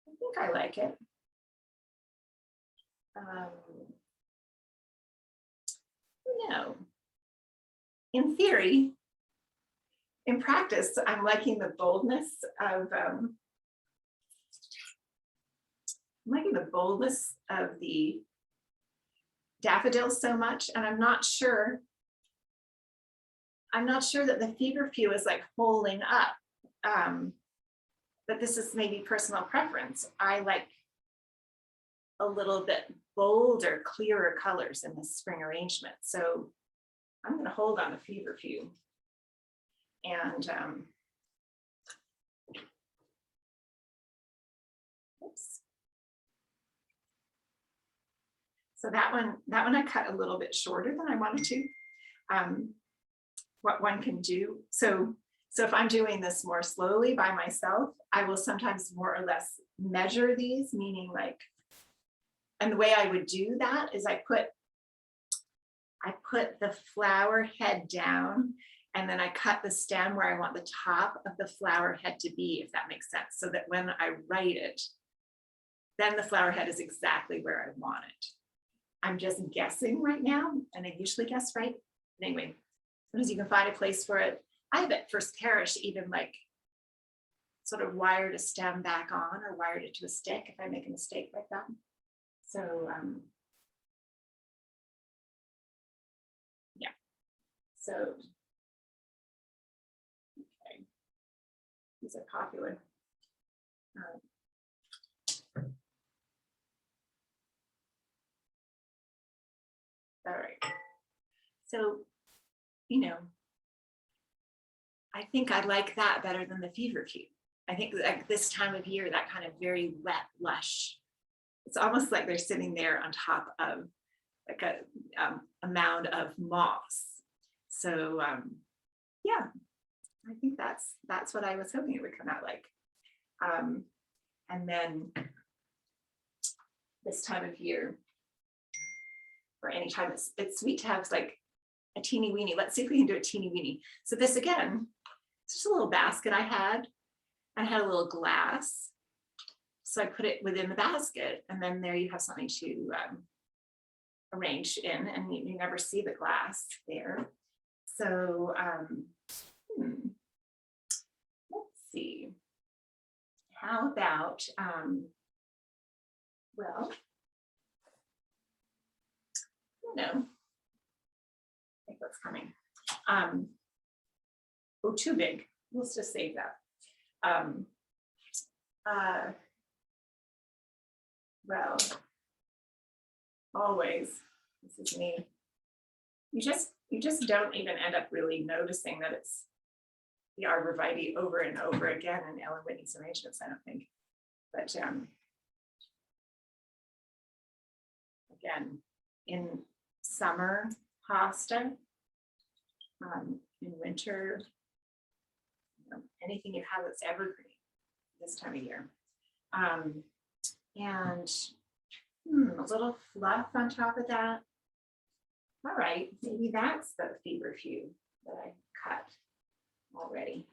I think I like it. In theory, in practice, I'm liking the boldness of the daffodils so much, and I'm not sure that the feverfew is like holding up. But this is maybe personal preference. I like a little bit bolder, clearer colors in the spring arrangement. So I'm going to hold on the feverfew. And oops. So that one I cut a little bit shorter than I wanted to. What one can do. So if I'm doing this more slowly by myself, I will sometimes more or less measure these, meaning like, and the way I would do that is I put the flower head down, and then I cut the stem where I want the top of the flower head to be, if that makes sense, so that when I write it, then the flower head is exactly where I want it. I'm just guessing right now, and I usually guess right. But anyway, sometimes you can find a place for it. I have at First Parish even like sort of wired a stem back on or wired it to a stick if I make a mistake like that. So yeah. So okay, these are popular. All right. So, I think I like that better than the feverfew. I think like this time of year, that kind of very wet, lush. It's almost like they're sitting there on top of like a mound of moss. So yeah, I think that's what I was hoping it would come out like. And then this time of year, or any time, it's sweet to have like a teeny weeny. Let's see if we can do a teeny weeny. So this again, it's just a little basket I had. I had a little glass. So I put it within the basket, and then there you have something to arrange in, and you never see the glass there. So let's see. How about, well, I think what's coming. oh, too big. Let's just save that. Well, always, this is me. You just don't even end up really noticing that it's the arborvitae over and over again in Ellen Whitney's arrangements, I don't think. But again, in summer, hosta, in winter, anything you have that's evergreen this time of year. And a little fluff on top of that. All right, maybe that's the feverfew that I cut already.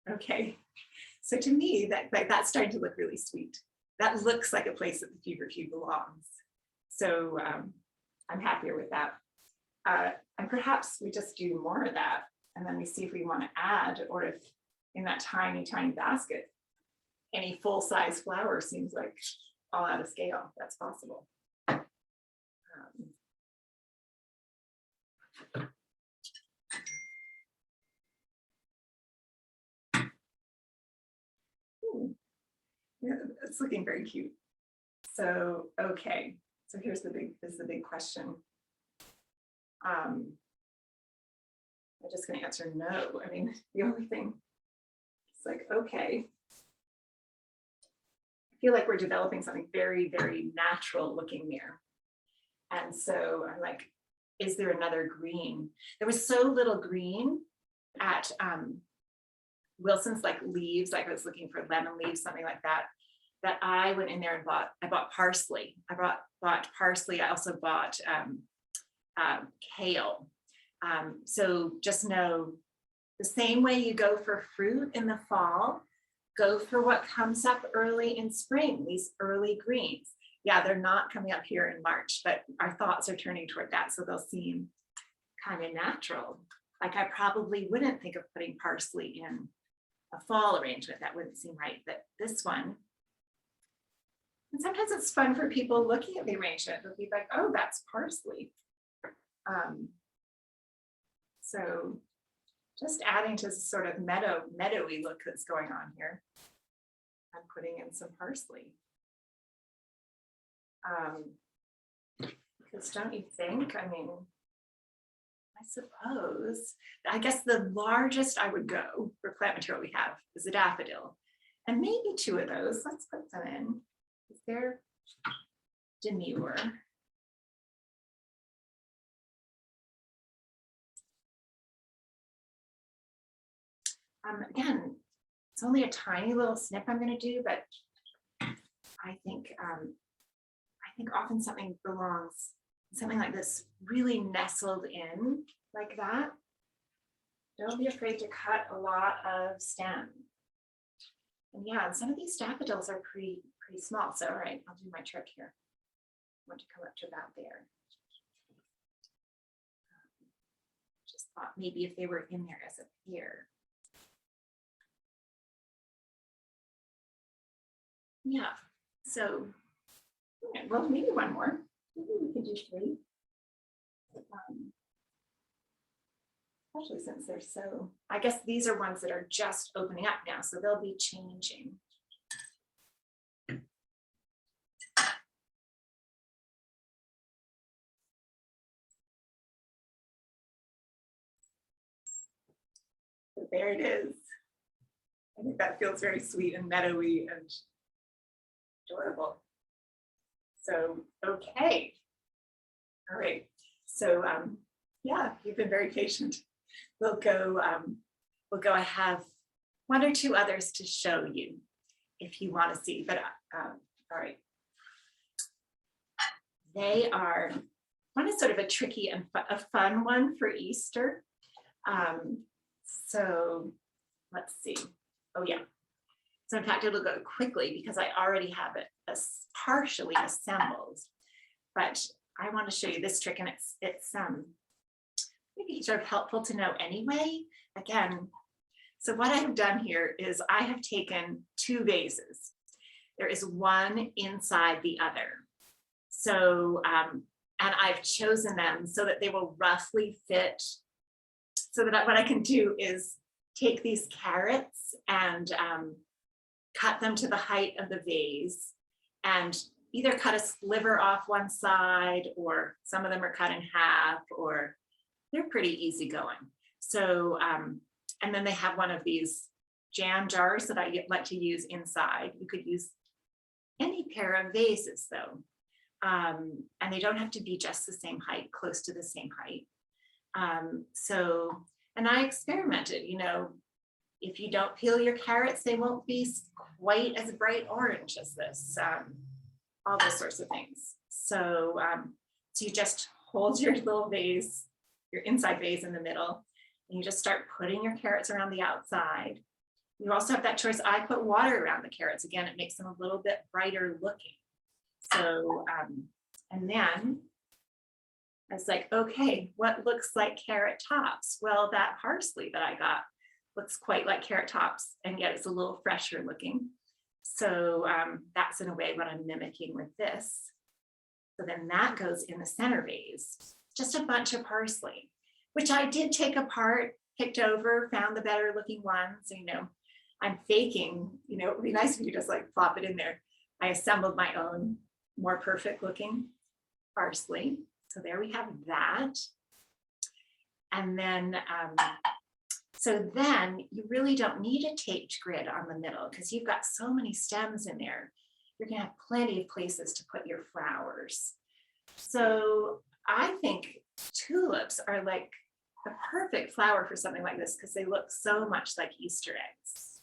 Okay, so to me, that's starting to look really sweet. That looks like a place that the feverfew belongs. So I'm happier with that. And perhaps we just do more of that, and then we see if we want to add, or if in that tiny, tiny basket, any full-size flower seems like all out of scale. That's possible. Yeah, it's looking very cute. So, okay. So here's the big question. I'm just going to answer no. I mean, the only thing is like, okay. I feel like we're developing something very, very natural looking here. And so I'm like, is there another green? There was so little green at Wilson's, like leaves, like I was looking for lemon leaves, something like that, that I went in there and bought parsley. I bought parsley. I also bought kale. So just know, the same way you go for fruit in the fall, go for what comes up early in spring, these early greens. Yeah, they're not coming up here in March, but our thoughts are turning toward that. So they'll seem kind of natural. Like I probably wouldn't think of putting parsley in a fall arrangement. That wouldn't seem right, but this one. And sometimes it's fun for people looking at the arrangement. They'll be like, oh, that's parsley. So just adding to this sort of meadowy look that's going on here. I'm putting in some parsley. Because don't you think, I mean, I guess the largest I would go for plant material we have is a daffodil. And maybe two of those, let's put them in. They're demure. Again, it's only a tiny little snip I'm going to do, but I think often something belongs, something like this, really nestled in like that. Don't be afraid to cut a lot of stem. And yeah, and some of these daffodils are pretty small. So all right, I'll do my trick here. I want to come up to about there. Just thought maybe if they were in there as a pair. Yeah, so, well, maybe one more. Maybe we could do 3. Especially since they're so, I guess these are ones that are just opening up now, so they'll be changing. So there it is. I think that feels very sweet and meadowy and adorable. So, okay. All right. So, yeah, you've been very patient. We'll go. I have 1 or 2 others to show you if you want to see, but all right. They are, one is sort of a tricky and a fun one for Easter. So let's see. Oh yeah. So in fact, it'll go quickly because I already have it partially assembled, but I want to show you this trick, and it's maybe sort of helpful to know anyway. Again, so what I have done here is I have taken 2 vases, there is one inside the other. So, and I've chosen them so that they will roughly fit, so that what I can do is take these carrots and cut them to the height of the vase, and either cut a sliver off one side, or some of them are cut in half, or they're pretty easy going. So, and then they have one of these jam jars that I like to use inside. You could use any pair of vases though. And they don't have to be just the same height, close to the same height. So, and I experimented, you know, if you don't peel your carrots, they won't be quite as bright orange as this, all those sorts of things. So, so you just hold your little vase, your inside vase in the middle, and you just start putting your carrots around the outside. You also have that choice. I put water around the carrots. Again, it makes them a little bit brighter looking. So, and then I was like, okay, what looks like carrot tops? Well, that parsley that I got looks quite like carrot tops, and yet it's a little fresher looking. So that's in a way what I'm mimicking with this. So then that goes in the center vase, just a bunch of parsley, which I did take apart, picked over, found the better looking ones. You know, I'm faking, you know, it would be nice if you just like plop it in there. I assembled my own more perfect looking parsley. So there we have that. And then, so then you really don't need a taped grid on the middle because you've got so many stems in there. You're gonna have plenty of places to put your flowers. So I think tulips are like the perfect flower for something like this because they look so much like Easter eggs.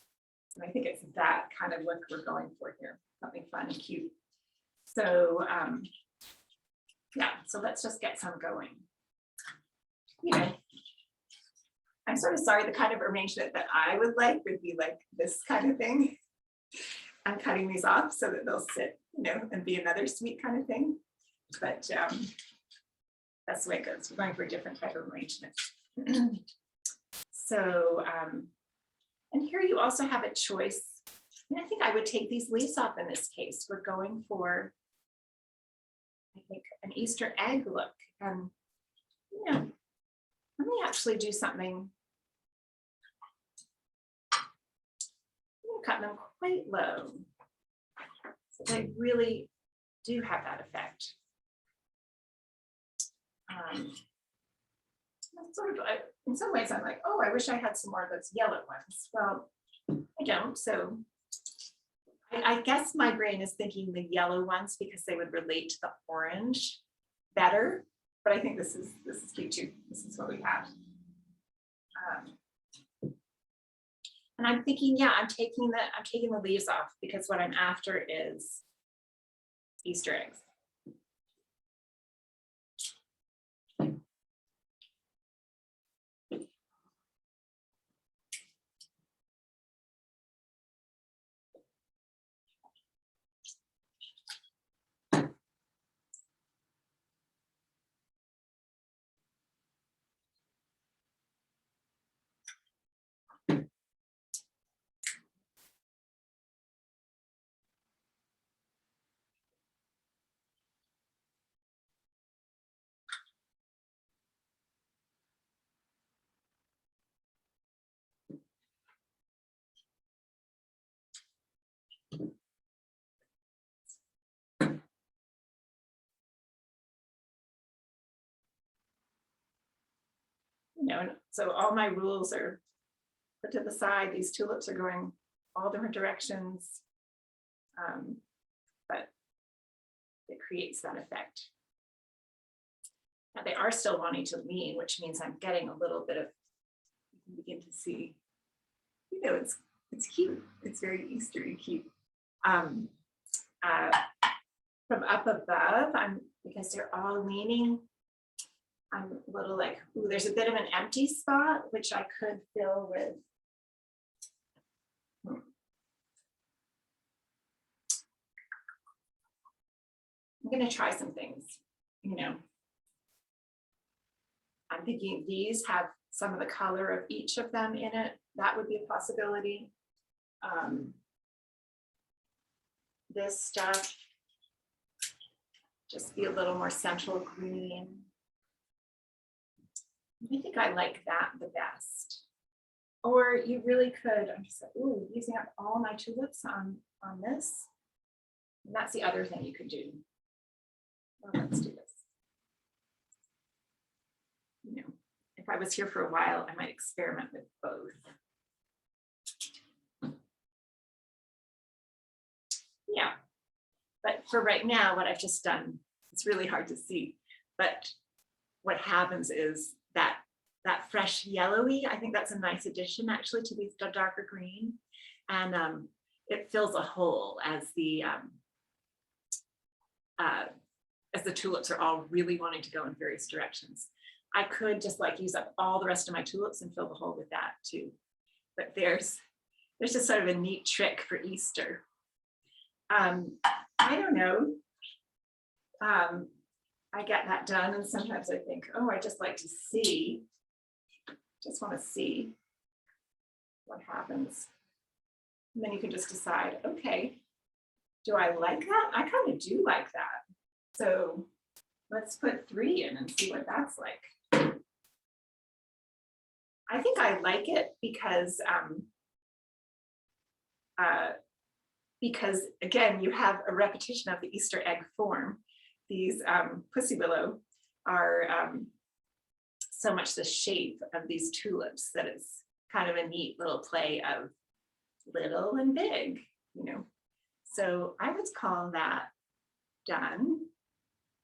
And I think it's that kind of look we're going for here, something fun and cute. So yeah, so let's just get some going. You know, I'm sort of sorry, the kind of arrangement that I would like would be like this kind of thing. I'm cutting these off so that they'll sit, you know, and be another sweet kind of thing. But that's the way it goes. We're going for a different type of arrangement. So, and here you also have a choice. And I think I would take these leaves off in this case. We're going for, I think, an Easter egg look. And, you know, let me actually do something. I'm gonna cut them quite low. So they really do have that effect. Sort of, in some ways, I'm like, oh, I wish I had some more of those yellow ones. Well, I don't. So I guess my brain is thinking the yellow ones because they would relate to the orange better. But I think this is cute too. This is what we have. And I'm thinking, yeah, I'm taking the leaves off because what I'm after is Easter eggs. You know, and so all my rules are put to the side. These tulips are going all different directions, but it creates that effect. Now they are still wanting to lean, which means I'm getting a little bit of, you can begin to see, you know, it's cute. It's very Eastery cute. From up above, because they're all leaning, I'm a little like, ooh, there's a bit of an empty spot, which I could fill with. I'm gonna try some things, you know. I'm thinking these have some of the color of each of them in it. That would be a possibility. this stuff just be a little more central green. I think I like that the best. Or you really could, I'm just like, ooh, using up all my tulips on this. And that's the other thing you could do. Well, let's do this. You know, if I was here for a while, I might experiment with both. Yeah, but for right now, what I've just done, it's really hard to see, but what happens is that fresh yellowy, I think that's a nice addition actually to these darker green, and it fills a hole as the tulips are all really wanting to go in various directions. I could just like use up all the rest of my tulips and fill the hole with that too, but there's just sort of a neat trick for Easter. I don't know. I get that done, and sometimes I think, oh, I just like to see, just want to see what happens. And then you can just decide, okay, do I like that? I kind of do like that. So let's put 3 in and see what that's like. I think I like it because again, you have a repetition of the Easter egg form. These pussy willow are so much the shape of these tulips that it's kind of a neat little play of little and big, you know. So I would call that done.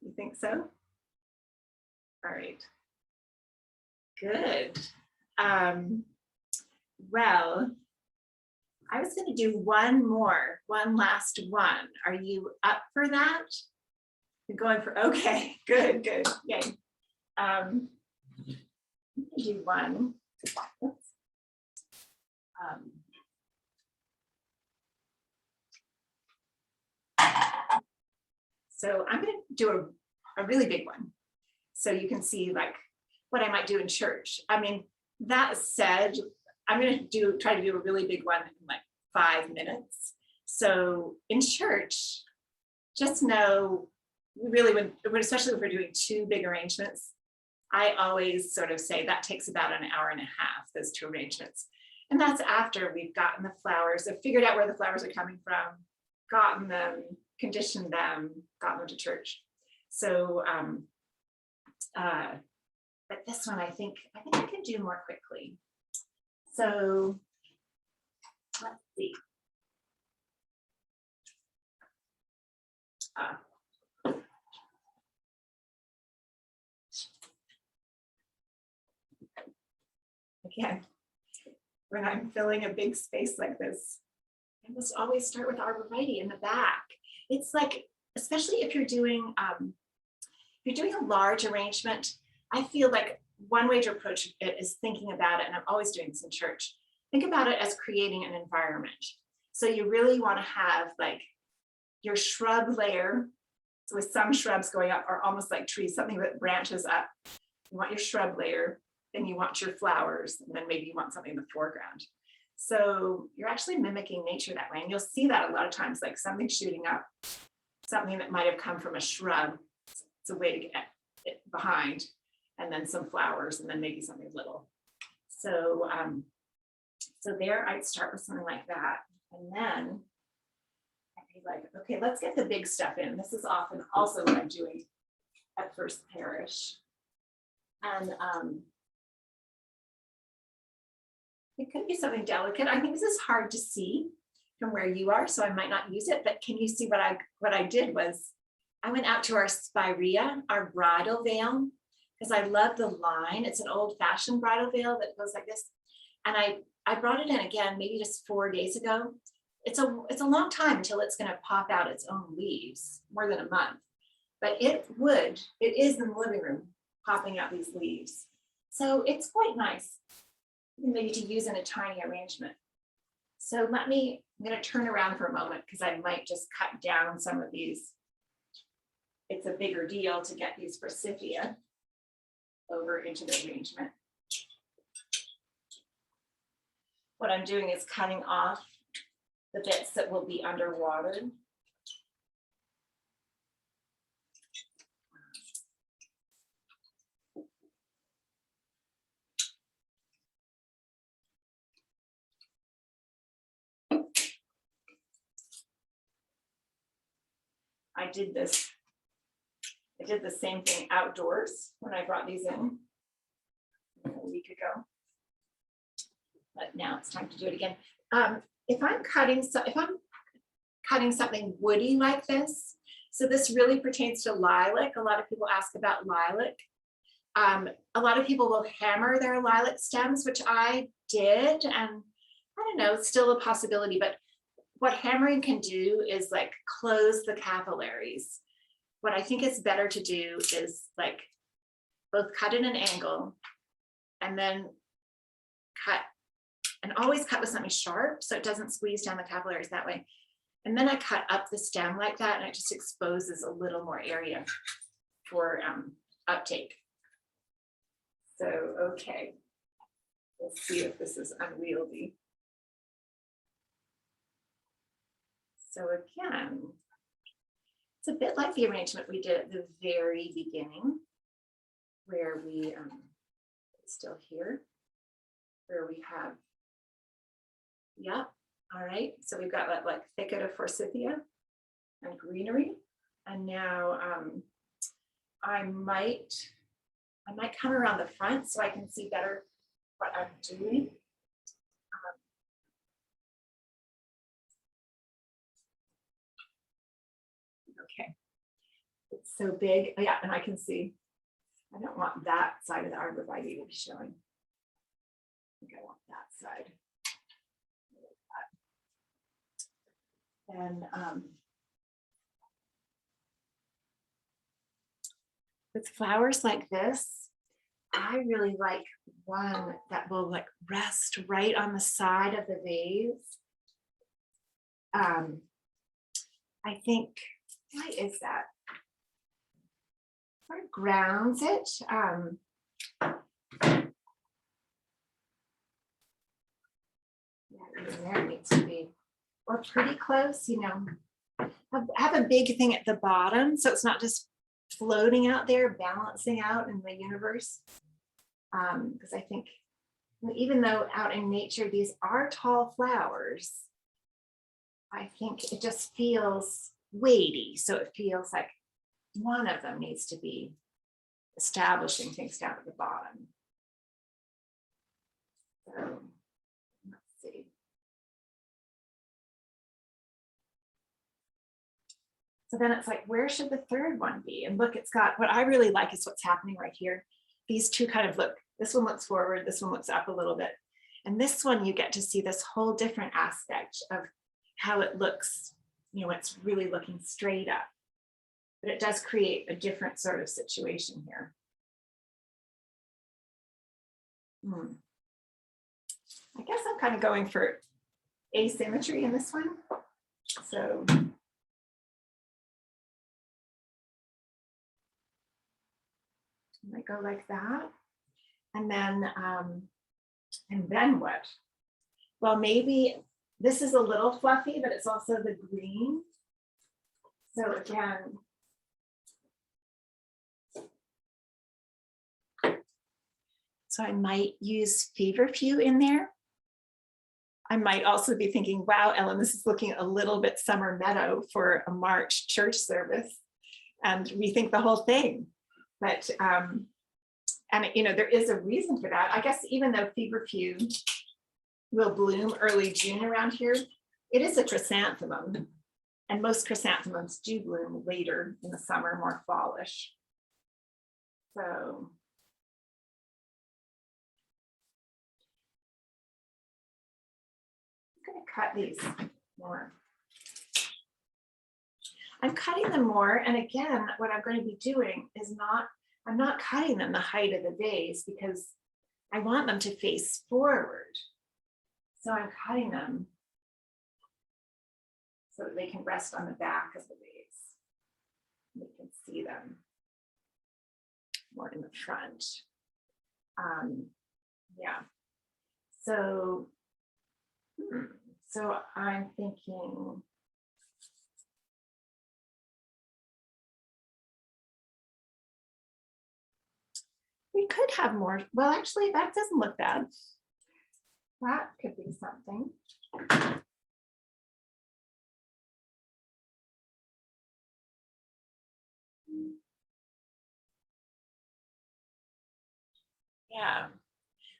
You think so? All right. Good. Well, I was going to do one last one. Are you up for that? You're going for, okay, good, yay. Do one. So I'm going to do a really big one, so you can see like what I might do in church. I mean, that said, I'm going to try to do a really big one in like 5 minutes. So in church, just know, really, when especially if we're doing 2 big arrangements, I always sort of say that takes about an hour and a half, those 2 arrangements. And that's after we've gotten the flowers, have figured out where the flowers are coming from, gotten them, conditioned them, gotten them to church. So, but this one, I think I can do more quickly. So let's see. Again, when I'm filling a big space like this, I must always start with arborvitae in the back. It's like, especially if you're doing a large arrangement, I feel like one way to approach it is thinking about it, and I'm always doing this in church, think about it as creating an environment. So you really want to have like your shrub layer, with some shrubs going up are almost like trees, something that branches up. You want your shrub layer, then you want your flowers, and then maybe you want something in the foreground. So you're actually mimicking nature that way. And you'll see that a lot of times, like something shooting up, something that might have come from a shrub. It's a way to get it behind, and then some flowers, and then maybe something little. So, so there I'd start with something like that. And then I'd be like, okay, let's get the big stuff in. This is often also what I'm doing at First Parish. And it could be something delicate. I think this is hard to see from where you are, so I might not use it, but can you see what I did was I went out to our spirea, our bridal veil, because I love the line. It's an old-fashioned bridal veil that goes like this. And I brought it in again, maybe just 4 days ago. It's a long time until it's going to pop out its own leaves, more than a month. But it is in the living room popping out these leaves. So it's quite nice, maybe to use in a tiny arrangement. So I'm going to turn around for a moment because I might just cut down some of these. It's a bigger deal to get these forsythia over into the arrangement. What I'm doing is cutting off the bits that will be underwater. I did this. I did the same thing outdoors when I brought these in a week ago. But now it's time to do it again. If I'm cutting something woody like this, so this really pertains to lilac. A lot of people ask about lilac. A lot of people will hammer their lilac stems, which I did, and I don't know, it's still a possibility, but what hammering can do is like close the capillaries. What I think is better to do is like both cut at an angle and then cut, and always cut with something sharp so it doesn't squeeze down the capillaries that way. And then I cut up the stem like that, and it just exposes a little more area for uptake. So, okay, let's see if this is unwieldy. So again, it's a bit like the arrangement we did at the very beginning, where we, still here, where we have, yeah, all right. So we've got that like thicket of forsythia and greenery. And now I might come around the front so I can see better what I'm doing. Okay, it's so big. Oh, yeah, and I can see, I don't want that side of the arborvitae to be showing. I think I want that side. And with flowers like this, I really like one that will like rest right on the side of the vase. I think, why is that? Sort of grounds it. Yeah, even there needs to be, or pretty close, you know. Have a big thing at the bottom so it's not just floating out there, balancing out in the universe. Because I think even though out in nature these are tall flowers, I think it just feels weighty. So it feels like one of them needs to be establishing things down at the bottom. So let's see. So then it's like, where should the third one be? And look, it's got, what I really like is what's happening right here. These two kind of look, this one looks forward, this one looks up a little bit. And this one, you get to see this whole different aspect of how it looks, you know, it's really looking straight up. But it does create a different sort of situation here. I guess I'm kind of going for asymmetry in this one. So I might go like that. And then what? Well, maybe this is a little fluffy, but it's also the green. So again, so I might use feverfew in there. I might also be thinking, wow, Ellen, this is looking a little bit summer meadow for a March church service, and rethink the whole thing. But and you know, there is a reason for that. I guess even though feverfew will bloom early June around here, it is a chrysanthemum, and most chrysanthemums do bloom later in the summer, more fallish. So I'm going to cut these more. I'm cutting them more, and again, what I'm going to be doing is I'm not cutting them the height of the vase because I want them to face forward. So I'm cutting them so that they can rest on the back of the vase. You can see them more in the front. Yeah. So I'm thinking, we could have more. Well, actually, that doesn't look bad. That could be something. Yeah.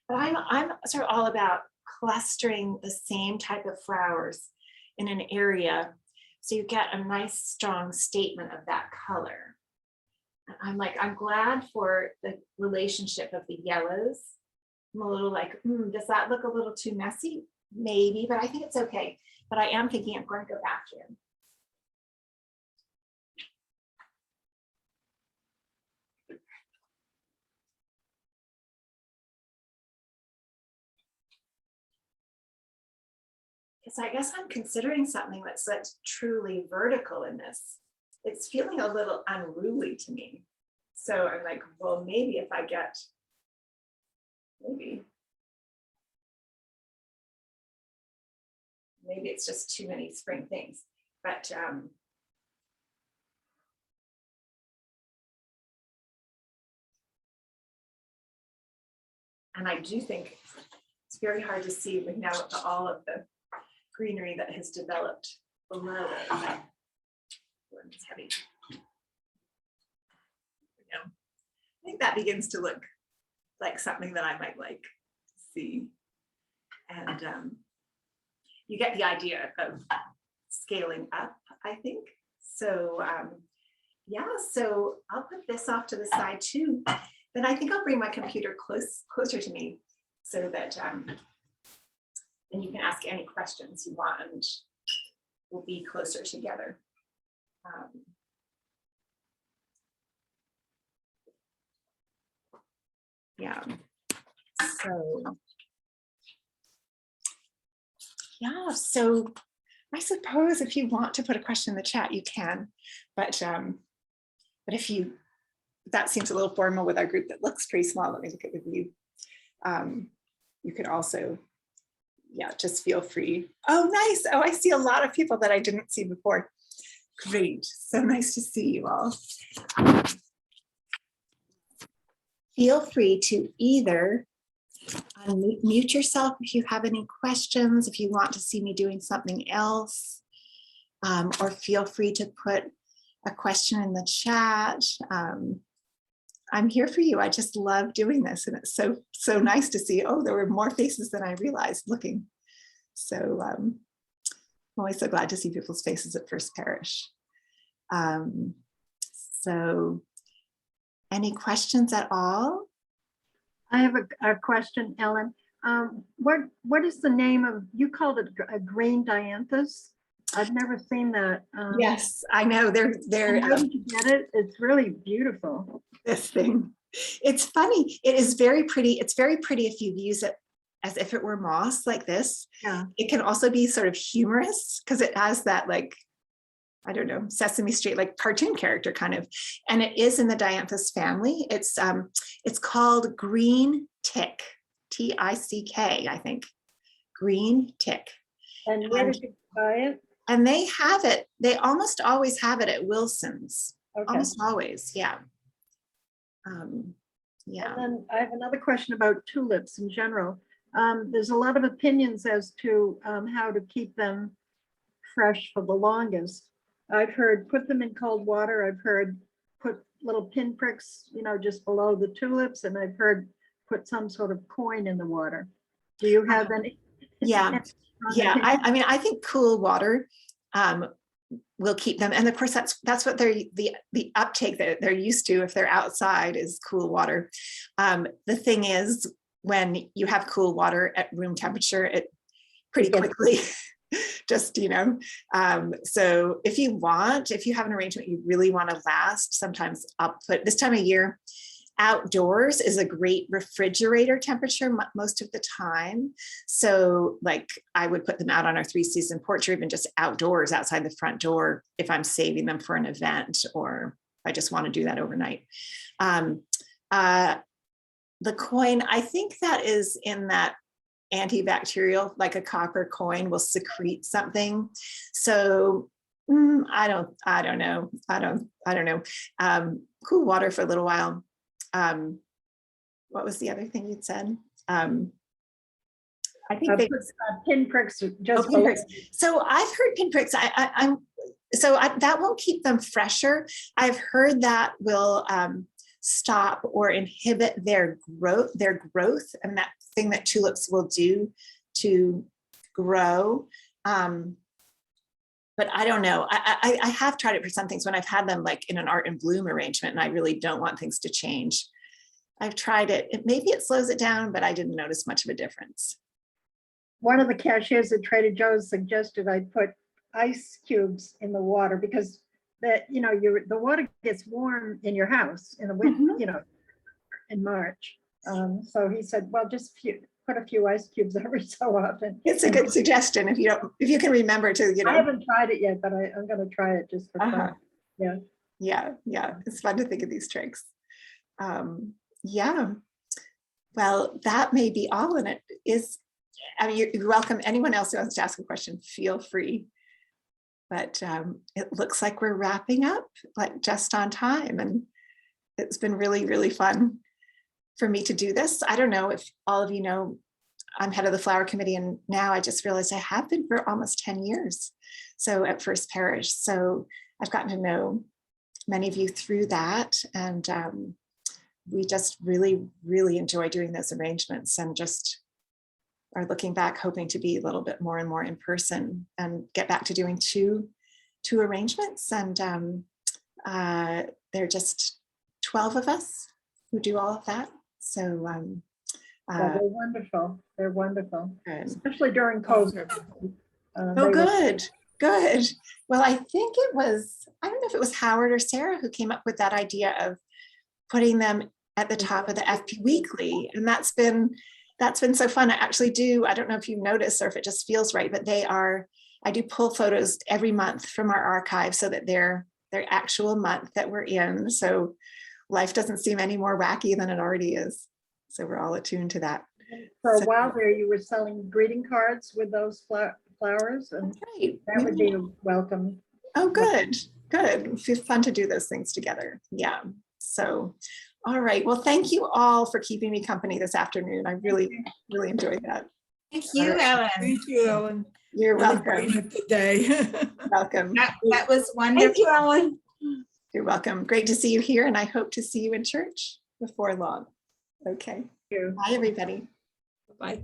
But I'm sort of all about clustering the same type of flowers in an area so you get a nice strong statement of that color. I'm glad for the relationship of the yellows. I'm a little like, does that look a little too messy? Maybe, but I think it's okay. But I am thinking I'm going to go back here. Because I guess I'm considering something that's truly vertical in this. It's feeling a little unruly to me. So I'm like, well, maybe if I get, maybe it's just too many spring things. But and I do think it's very hard to see with now all of the greenery that has developed below it. It's heavy. I think that begins to look like something that I might like to see. And you get the idea of scaling up, I think. So yeah, so I'll put this off to the side too. Then I think I'll bring my computer closer to me so that then you can ask any questions you want and we'll be closer together. Yeah, so yeah, so I suppose if you want to put a question in the chat, you can, but if you, that seems a little formal with our group that looks pretty small. Let me look at the view. You could also, yeah, just feel free. Oh, nice. Oh, I see a lot of people that I didn't see before. Great. So nice to see you all. Feel free to either unmute yourself if you have any questions, if you want to see me doing something else, or feel free to put a question in the chat. I'm here for you. I just love doing this, and it's so nice to see. Oh, there were more faces than I realized looking. So I'm always so glad to see people's faces at First Parish. So any questions at all?
I have a question, Ellen. What is the name of, you called it a green dianthus? I've never seen that.
Yes, I know. They're
how did you get it? It's really beautiful.
This thing. It's funny. It is very pretty. It's very pretty if you use it as if it were moss like this.
Yeah.
It can also be sort of humorous because it has that, like, I don't know, Sesame Street, like cartoon character kind of, and it is in the dianthus family. It's called green tick, T-I-C-K, I think, green tick.
And where did you buy it?
And they have it. They almost always have it at Wilson's.
Okay.
Almost always, yeah. Yeah.
And then I have another question about tulips in general. There's a lot of opinions as to how to keep them fresh for the longest. I've heard put them in cold water. I've heard put little pinpricks, just below the tulips, and I've heard put some sort of coin in the water. Do you have any?
Yeah, yeah. I mean, I think cool water will keep them, and of course that's what the uptake that they're used to if they're outside is cool water. The thing is, when you have cool water at room temperature, it pretty quickly just so if you have an arrangement you really want to last, sometimes I'll put, this time of year outdoors is a great refrigerator temperature most of the time. So like I would put them out on our 3-season porch, or even just outdoors outside the front door if I'm saving them for an event, or I just want to do that overnight. The coin, I think that is in that antibacterial, like a copper coin will secrete something. So I don't know. Cool water for a little while. What was the other thing you'd said? I think they
pinpricks just
pinpricks. So I've heard pinpricks. That won't keep them fresher. I've heard that will stop or inhibit their growth, and that thing that tulips will do to grow. But I don't know. I have tried it for some things when I've had them like in an art and bloom arrangement, and I really don't want things to change. I've tried it. Maybe it slows it down, but I didn't notice much of a difference.
One of the cashiers at Trader Joe's suggested I put ice cubes in the water because the water gets warm in your house in the winter, in March. So he said, well, just put a few ice cubes every so often.
It's a good suggestion if you can remember to,
I haven't tried it yet, but I'm going to try it just for fun. Yeah.
Yeah. It's fun to think of these tricks. Yeah. Well, that may be all. And it is, you're welcome. Anyone else who wants to ask a question, feel free. But it looks like we're wrapping up like just on time. And it's been really, really fun for me to do this. I don't know if all of you know, I'm head of the flower committee, and now I just realized I have been for almost 10 years. So at First Parish. So I've gotten to know many of you through that. And we just really, really enjoy doing those arrangements, and just are looking back, hoping to be a little bit more and more in person and get back to doing two arrangements. And there are just 12 of us who do all of that. So
they're wonderful. They're wonderful,
good.
Especially during COVID.
Oh, good. Well, I think it was, I don't know if it was Howard or Sarah who came up with that idea of putting them at the top of the FP Weekly. And that's been so fun. I don't know if you've noticed or if it just feels right, but I do pull photos every month from our archive so that they're actual month that we're in. So life doesn't seem any more wacky than it already is. So we're all attuned to that.
For a while there, you were selling greeting cards with those flowers, and
right.
That would be welcome.
Oh, good. It feels fun to do those things together. Yeah. So, all right. Well, thank you all for keeping me company this afternoon. I really, really enjoyed that.
Thank you, Ellen.
Thank you, Ellen.
You're welcome.
Today.
Welcome.
That was wonderful.
Thank you, Ellen.
You're welcome. Great to see you here, and I hope to see you in church before long. Okay.
Thank you.
Bye, everybody.
Bye.